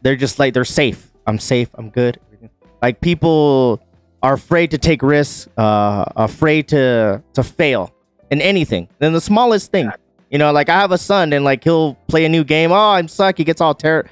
Speaker 2: they're just like, they're safe. I'm safe, I'm good. Like, people are afraid to take risks, afraid to fail in anything. Then the smallest thing. You know, like, I have a son and like he'll play a new game. Oh, I'm suck. He gets all upset.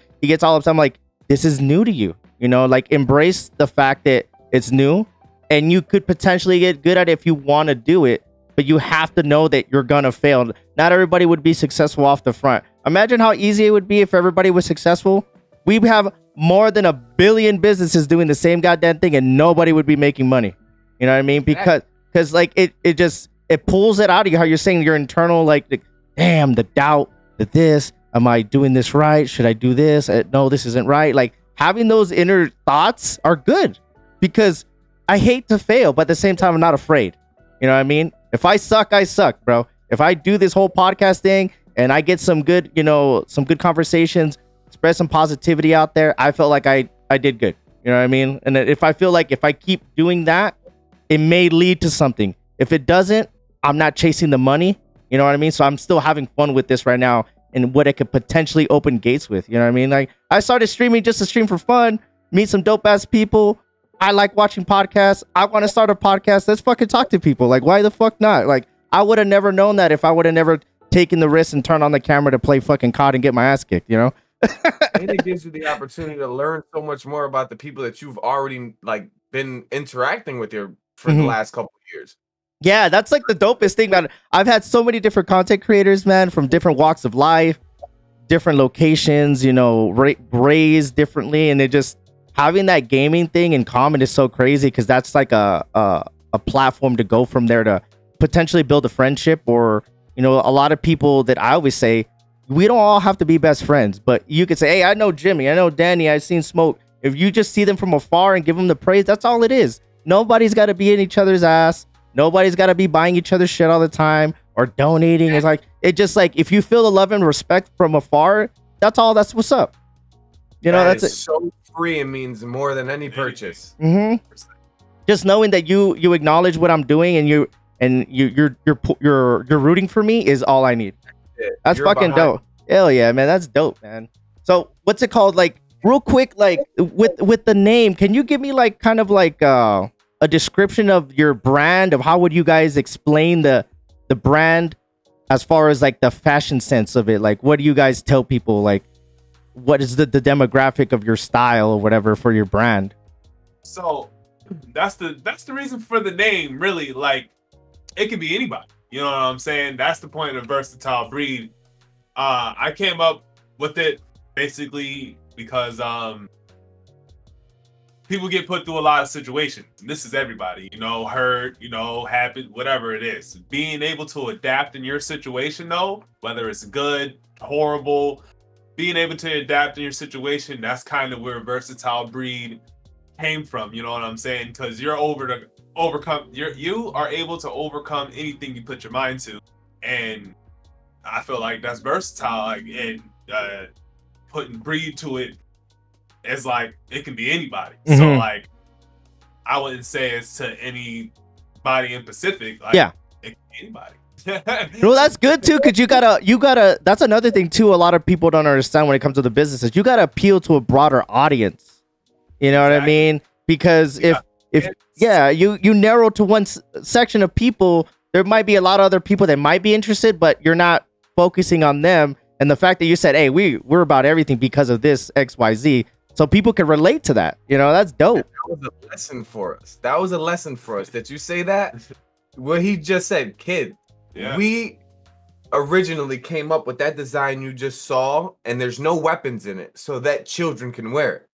Speaker 2: I'm like, this is new to you. You know, like, embrace the fact that it's new and you could potentially get good at it if you want to do it, but you have to know that you're gonna fail. Not everybody would be successful off the front. Imagine how easy it would be if everybody was successful. We have more than 1 billion businesses doing the same goddamn thing and nobody would be making money. You know what I mean? Because like it pulls it out of you, how you're saying your internal, like damn, the doubt, this, am I doing this right? Should I do this? No, this isn't right. Like, having those inner thoughts are good, because I hate to fail, but at the same time, I'm not afraid. You know what I mean? If I suck, I suck, bro. If I do this whole podcast thing and I get some good, some good conversations, spread some positivity out there, I felt like I did good. You know what I mean? And if I feel like if I keep doing that, it may lead to something. If it doesn't, I'm not chasing the money. You know what I mean? So I'm still having fun with this right now and what it could potentially open gates with. You know what I mean? Like, I started streaming just to stream for fun, meet some dope ass people. I like watching podcasts. I want to start a podcast. Let's fucking talk to people. Like, why the fuck not? Like, I would have never known that if I would have never taken the risk and turned on the camera to play fucking COD and get my ass kicked, you know? And it gives you the opportunity to learn so much more about the people that you've already like been interacting with for the last couple of years.
Speaker 1: Yeah, that's like the dopest thing, man. I've had so many different content creators, man, from different walks of life, different locations, you know, raised differently, and it just having that gaming thing in common is so crazy because that's like a platform to go from there to potentially build a friendship. Or, you know, a lot of people that I always say, we don't all have to be best friends, but you could say, hey, I know Jimmy, I know Danny, I've seen Smoke. If you just see them from afar and give them the praise, that's all it is. Nobody's got to be in each other's ass. Nobody's got to be buying each other's shit all the time or donating. It's like, it just like, if you feel the love and respect from afar, that's all. That's what's up. You know, that's it.
Speaker 2: So free. It means more than any purchase.
Speaker 1: Just knowing that you acknowledge what I'm doing and you're rooting for me is all I need. That's fucking dope. Hell yeah, man. That's dope, man. So what's it called? Like, real quick, like with the name, can you give me like kind of like a description of your brand, of how would you guys explain the brand as far as like the fashion sense of it? Like, what do you guys tell people? Like, what is the demographic of your style or whatever for your brand?
Speaker 3: So that's the reason for the name, really. Like, it could be anybody. You know what I'm saying? That's the point of Versatile Breed. I came up with it basically because people get put through a lot of situations. This is everybody, you know, hurt, you know, happy, whatever it is. Being able to adapt in your situation, though, whether it's good, horrible, being able to adapt in your situation, that's kind of where Versatile Breed came from. You know what I'm saying? Because you are able to overcome anything you put your mind to, and I feel like that's versatile. Like, and putting breed to it is like it can be anybody. So like, I wouldn't say it's to anybody in Pacific. Like, yeah, it can be anybody.
Speaker 1: Well, that's good too, because you gotta. That's another thing too. A lot of people don't understand when it comes to the businesses. You gotta appeal to a broader audience. You know what I mean? Because if you narrow to one section of people, there might be a lot of other people that might be interested, but you're not focusing on them. And the fact that you said, hey, we're about everything because of this XYZ, so people can relate to that. You know, that's dope.
Speaker 2: That was a lesson for us. That was a lesson for us. That you say that? What he just said, kid. Yeah. We originally came up with that design you just saw, and there's no weapons in it, so that children can wear it.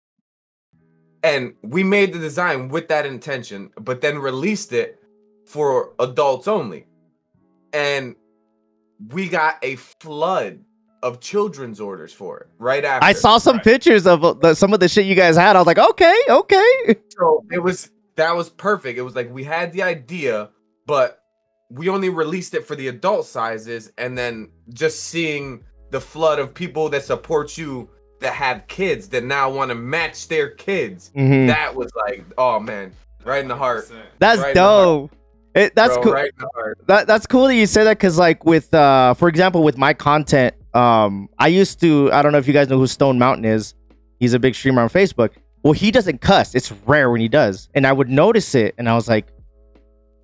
Speaker 2: And we made the design with that intention, but then released it for adults only. And we got a flood of children's orders for it right after.
Speaker 1: I saw some pictures of some of the shit you guys had. I was like, okay.
Speaker 2: So that was perfect. It was like we had the idea, but we only released it for the adult sizes, and then just seeing the flood of people that support you that have kids that now want to match their kids. That was like, oh man, right in the heart.
Speaker 1: That's right, dope. That's cool. Right in the heart. That's cool that you say that, because like with for example, with my content, I used to, I don't know if you guys know who Stone Mountain is. He's a big streamer on Facebook. Well, he doesn't cuss. It's rare when he does. And I would notice it, and I was like,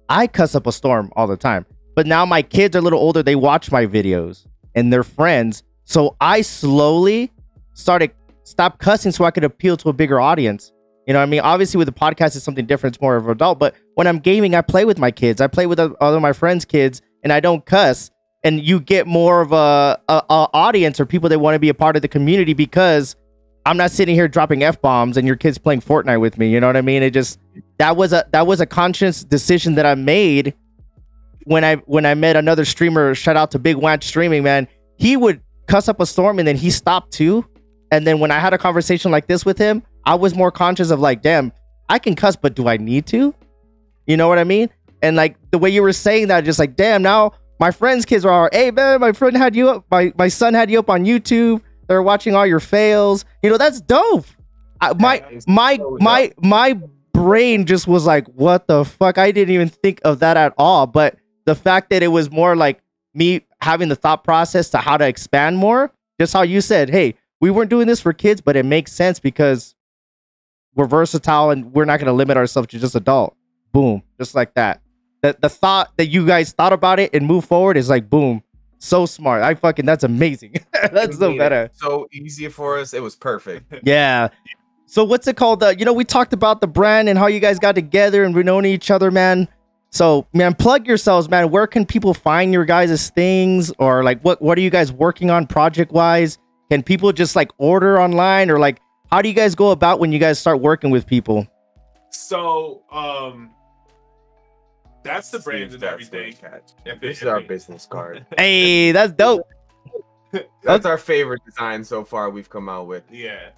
Speaker 1: I cuss up a storm all the time. But now my kids are a little older. They watch my videos and they're friends. So I slowly stop cussing so I could appeal to a bigger audience. You know what I mean? Obviously with the podcast it's something different. It's more of an adult. But when I'm gaming, I play with my kids. I play with other of my friends' kids, and I don't cuss. And you get more of a audience or people that want to be a part of the community, because I'm not sitting here dropping F-bombs and your kids playing Fortnite with me. You know what I mean? It just, that was a conscious decision that I made when I met another streamer. Shout out to Big Wanch Streaming, man. He would cuss up a storm and then he stopped too. And then when I had a conversation like this with him, I was more conscious of like, damn, I can cuss, but do I need to? You know what I mean? And like the way you were saying that, just like, damn, now my friends' kids are, hey man, my friend had you up, my son had you up on YouTube. They're watching all your fails. You know, that's dope. My brain just was like, what the fuck? I didn't even think of that at all. But the fact that it was more like me having the thought process to how to expand more, just how you said, hey, we weren't doing this for kids, but it makes sense because we're versatile and we're not going to limit ourselves to just adult. Boom. Just like that. The thought that you guys thought about it and move forward is like, boom. So smart. That's amazing. That's so better.
Speaker 2: So easy for us. It was perfect.
Speaker 1: Yeah. So what's it called? You know, we talked about the brand and how you guys got together and we known each other, man. So, man, plug yourselves, man. Where can people find your guys' things? Or like, what are you guys working on project-wise? Can people just like order online? Or like, how do you guys go about when you guys start working with people?
Speaker 3: So, that's the brand and everything.
Speaker 2: This is our business card.
Speaker 1: Hey, that's dope.
Speaker 2: That's our favorite design so far we've come out with.
Speaker 3: Yeah.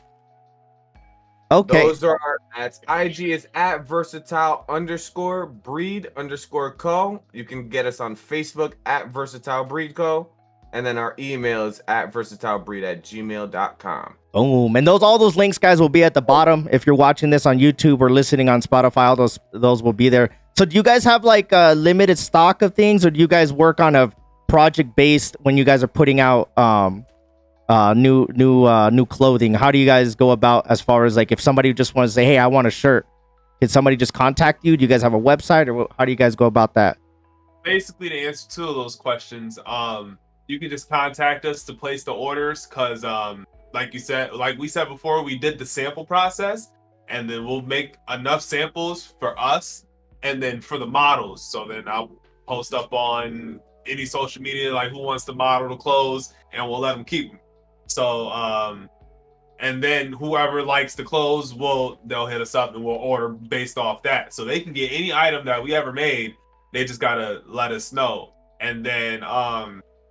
Speaker 1: Okay.
Speaker 2: Those are our ads. IG is at versatile_breed_co. You can get us on Facebook at versatilebreedco. And then our email is at versatilebreed@gmail.com.
Speaker 1: Boom. And all those links, guys, will be at the bottom. If you're watching this on YouTube or listening on Spotify, all those will be there. So do you guys have like a limited stock of things, or do you guys work on a project based when you guys are putting out new clothing? How do you guys go about as far as like if somebody just wants to say, hey, I want a shirt, can somebody just contact you? Do you guys have a website, or how do you guys go about that?
Speaker 3: Basically, to answer two of those questions, you can just contact us to place the orders, because like we said before, we did the sample process, and then we'll make enough samples for us and then for the models. So then I'll post up on any social media like who wants to model the clothes, and we'll let them keep them. So and then whoever likes the clothes, they'll hit us up and we'll order based off that. So they can get any item that we ever made. They just gotta let us know. And then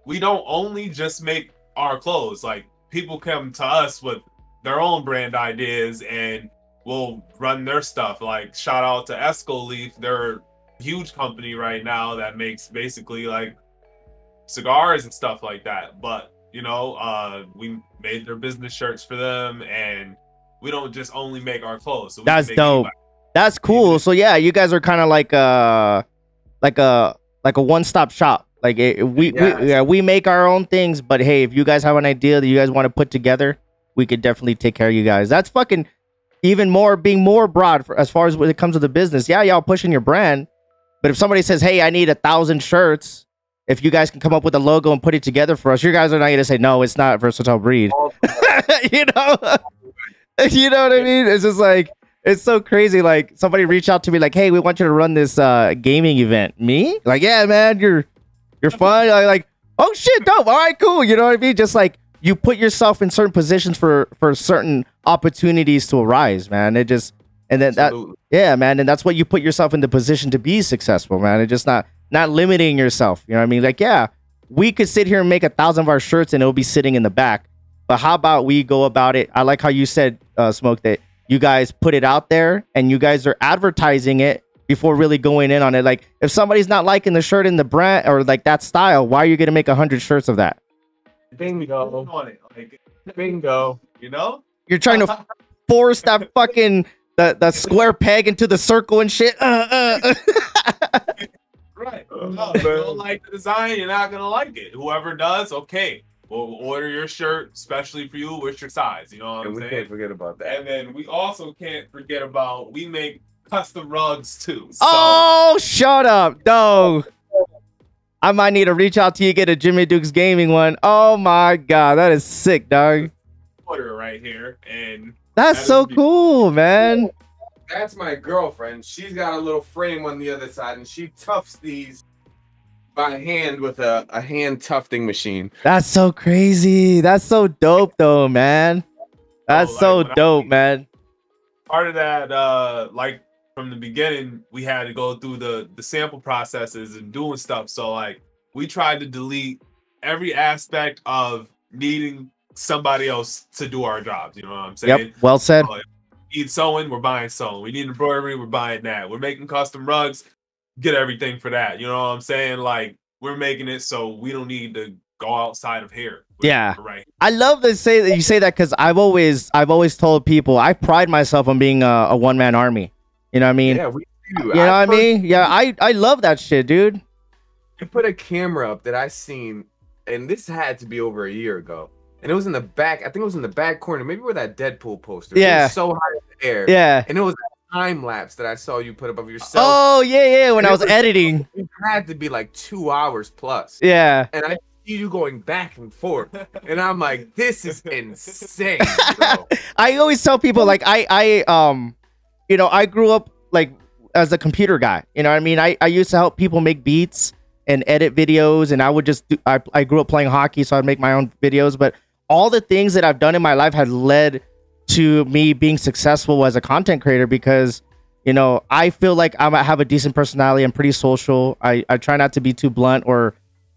Speaker 3: we don't only just make our clothes. Like, people come to us with their own brand ideas and we'll run their stuff. Like, shout out to Esco Leaf. They're a huge company right now that makes basically like cigars and stuff like that. But you know, we made their business shirts for them, and we don't just only make our clothes. So
Speaker 1: that's dope. That's cool. So yeah, you guys are kind of like a one-stop shop. Like we make our own things, but hey, if you guys have an idea that you guys want to put together, we could definitely take care of you guys. That's fucking even more being more broad as far as when it comes to the business. Yeah, y'all pushing your brand, but if somebody says, hey, I need 1,000 shirts, if you guys can come up with a logo and put it together for us, you guys are not gonna say no, it's not Versatile Breed. you know what I mean? It's just like, it's so crazy. Like, somebody reached out to me like, hey, we want you to run this gaming event. Me? Like, yeah, man, you're fun. Like, oh shit, dope. All right, cool. You know what I mean? Just like, you put yourself in certain positions for certain opportunities to arise, man. It just, and then Absolutely. Yeah, man, and that's what you put yourself in the position to be successful, man. It's just not limiting yourself. You know what I mean? Like, yeah, we could sit here and make 1,000 of our shirts and it'll be sitting in the back. But how about we go about it? I like how you said, Smoke, that you guys put it out there and you guys are advertising it before really going in on it. Like, if somebody's not liking the shirt in the brand or like that style, why are you going to make 100 shirts of that?
Speaker 2: Bingo.
Speaker 3: Like,
Speaker 2: bingo.
Speaker 3: You know?
Speaker 1: You're trying to force that fucking the square peg into the circle and shit.
Speaker 3: Right. No, if you don't like the design, you're not gonna like it. Whoever does, okay, we'll order your shirt especially for you with your size. You know what I'm saying?
Speaker 2: We can't forget about that.
Speaker 3: And then we also can't forget about, we make custom rugs too. So.
Speaker 1: Oh, shut up. No. I might need to reach out to you, get a Jimmy Duke's Gaming one. Oh my god, that is sick, dog.
Speaker 3: Order right here, and
Speaker 1: that's so cool, man.
Speaker 2: That's my girlfriend. She's got a little frame on the other side, and she tufts these by hand with a hand tufting machine.
Speaker 1: That's so crazy. That's so dope, though, man. That's so dope, man.
Speaker 3: Part of that, like from the beginning, we had to go through the sample processes and doing stuff. So like, we tried to delete every aspect of needing somebody else to do our jobs. You know what I'm saying?
Speaker 1: Yep. Well said.
Speaker 3: So, we need sewing, we're buying sewing. We need embroidery, we're buying that. We're making custom rugs, get everything for that. You know what I'm saying? Like, we're making it so we don't need to go outside of here.
Speaker 1: Yeah.
Speaker 3: Right.
Speaker 1: I love to say that you say that because I've always told people I pride myself on being a one-man army. You know what I mean?
Speaker 2: Yeah, we do.
Speaker 1: You know what I mean? Yeah, I love that shit, dude.
Speaker 2: You put a camera up that I seen, and this had to be over a year ago. And it was in the back. I think it was in the back corner, maybe where that Deadpool poster.
Speaker 1: Yeah.
Speaker 2: It was so high in the air.
Speaker 1: Yeah.
Speaker 2: And it was a time lapse that I saw you put up of yourself.
Speaker 1: Oh yeah. When I was editing,
Speaker 2: it had to be like 2 hours plus.
Speaker 1: Yeah.
Speaker 2: And I see you going back and forth, and I'm like, this is insane, bro.
Speaker 1: I always tell people like I you know, I grew up like as a computer guy. You know what I mean? I used to help people make beats and edit videos, and I would just do, I grew up playing hockey, so I'd make my own videos. But all the things that I've done in my life had led to me being successful as a content creator, because, you know, I feel like I have a decent personality. I'm pretty social. I try not to be too blunt or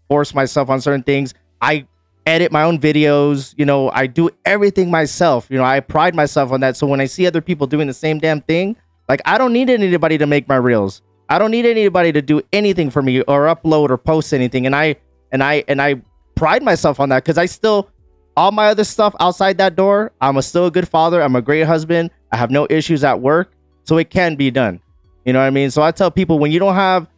Speaker 1: force myself on certain things. I edit my own videos. You know, I do everything myself. You know, I pride myself on that. So when I see other people doing the same damn thing, like, I don't need anybody to make my reels. I don't need anybody to do anything for me or upload or post anything. And I pride myself on that, because I still, all my other stuff outside that door, I'm still a good father. I'm a great husband. I have no issues at work. So it can be done. You know what I mean? So I tell people, when you don't have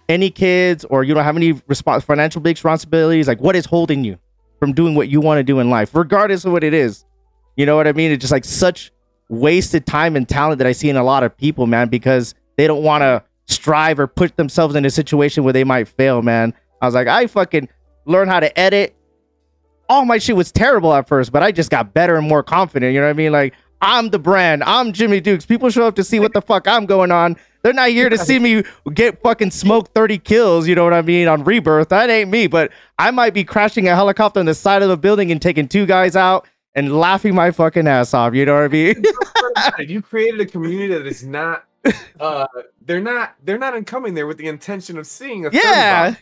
Speaker 1: any kids or you don't have any financial big responsibilities, like, what is holding you from doing what you want to do in life, regardless of what it is? You know what I mean? It's just like such wasted time and talent that I see in a lot of people, man, because they don't want to strive or put themselves in a situation where they might fail, man. I was like, I fucking learned how to edit. All my shit was terrible at first, but I just got better and more confident. You know what I mean? Like, I'm the brand. I'm Jimmy Dukes. People show up to see what the fuck I'm going on. They're not here to see me get fucking smoked 30 kills, you know what I mean, on Rebirth. That ain't me, but I might be crashing a helicopter on the side of the building and taking 2 guys out and laughing my fucking ass off, you know what I mean?
Speaker 2: You created a community that is not they're not coming there with the intention of seeing a better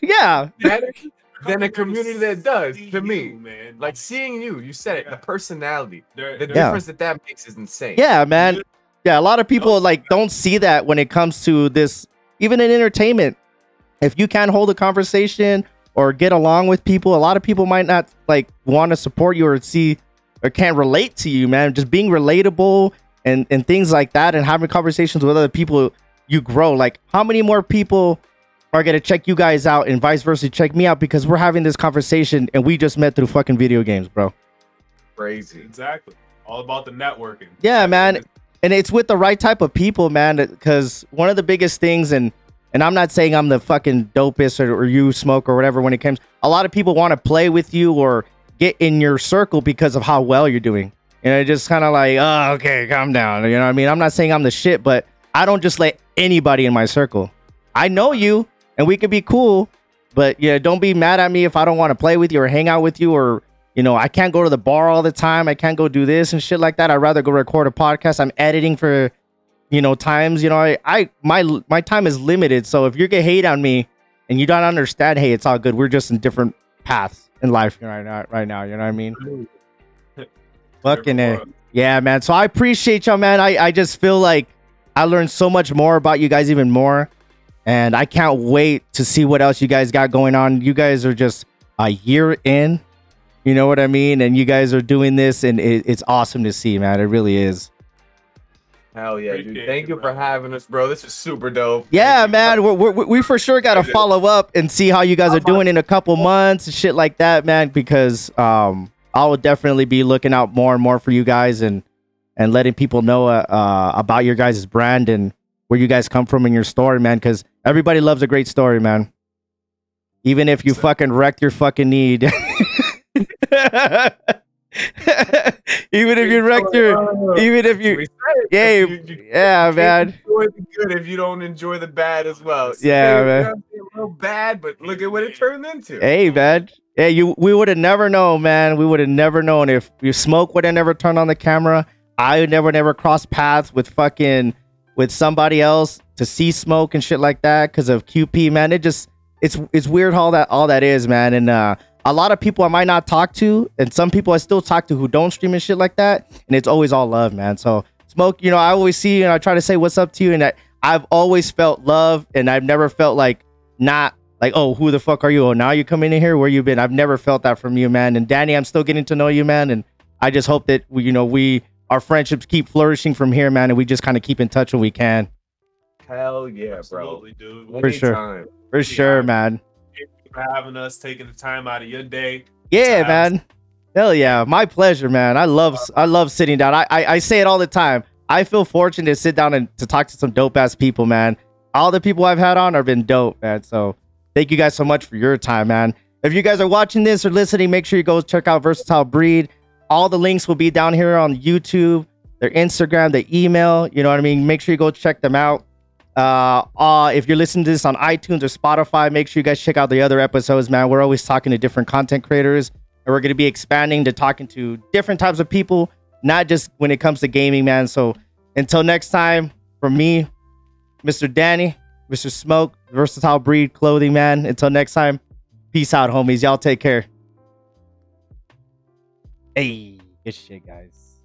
Speaker 2: than a community that does, to me, man. Like, seeing you said it, the personality, the difference that makes is insane.
Speaker 1: Yeah, man. Yeah, a lot of people like don't see that when it comes to this, even in entertainment. If you can't hold a conversation or get along with people, a lot of people might not like want to support you or see or can't relate to you, man. Just being relatable and things like that, and having conversations with other people, you grow. Like, how many more people are gonna check you guys out and vice versa check me out because we're having this conversation and we just met through fucking video games, bro?
Speaker 2: Crazy.
Speaker 3: Exactly. All about the networking.
Speaker 1: Yeah, man. And it's with the right type of people, man, because one of the biggest things, and I'm not saying I'm the fucking dopest or you smoke or whatever when it comes, a lot of people want to play with you or get in your circle because of how well you're doing. You know, just kind of like, oh, okay, calm down. You know what I mean? I'm not saying I'm the shit, but I don't just let anybody in my circle. I know you and we could be cool, but yeah, don't be mad at me if I don't want to play with you or hang out with you, or, you know, I can't go to the bar all the time. I can't go do this and shit like that. I'd rather go record a podcast. I'm editing for, you know, times, you know, my time is limited. So if you're gonna hate on me and you don't understand, hey, it's all good. We're just in different paths in life right now. You know what I mean? Fucking A. Yeah, man. So I appreciate y'all, man. I just feel like I learned so much more about you guys, even more. And I can't wait to see what else you guys got going on. You guys are just a year in. You know what I mean? And you guys are doing this, and it's awesome to see, man. It really is.
Speaker 2: Hell yeah, dude. Thank you for having us, bro. This is super dope.
Speaker 1: Yeah, man. We for sure got to follow up and see how you guys are doing in a couple months and shit like that, man, because I will definitely be looking out more and more for you guys and letting people know about your guys' brand and where you guys come from in your story, man, because everybody loves a great story, man. Even if you fucking wrecked your fucking knee. Even if you wrecked your, even if you, yeah, man.
Speaker 2: Enjoy the good if you don't enjoy the bad as well. So
Speaker 1: yeah, man.
Speaker 2: A little bad, but look at what it turned into.
Speaker 1: Hey, man. Hey, we would have never known, man. We would have never known if your smoke would have never turned on the camera. I would never cross paths with somebody else to see smoke and shit like that because of QP, man. It's weird how all that is, man. And a lot of people I might not talk to, and some people I still talk to who don't stream and shit like that. And it's always all love, man. So Smoke, you know, I always see you and I try to say what's up to you, and I've always felt love, and I've never felt like not like, oh, who the fuck are you? Oh, now you coming in here? Where you been? I've never felt that from you, man. And Danny, I'm still getting to know you, man. And I just hope that our friendships keep flourishing from here, man, and we just kind of keep in touch when we can.
Speaker 2: Hell yeah, bro.
Speaker 3: Absolutely, dude.
Speaker 1: For sure. For sure, man.
Speaker 3: Thank you for having us, taking the time out of your day.
Speaker 1: Yeah, man. Hell yeah. My pleasure, man. I love sitting down. I say it all the time. I feel fortunate to sit down and to talk to some dope ass people, man. All the people I've had on have been dope, man. So thank you guys so much for your time, man. If you guys are watching this or listening, make sure you go check out Versatile Breed. All the links will be down here on YouTube, their Instagram, their email. You know what I mean? Make sure you go check them out. If you're listening to this on iTunes or Spotify, make sure you guys check out the other episodes, man. We're always talking to different content creators, and we're going to be expanding to talking to different types of people, not just when it comes to gaming, man. So until next time, from me, Mr. Danny, Mr. Smoke, Versatile Breed Clothing, man. Until next time, peace out, homies. Y'all take care. Hey, good shit, guys.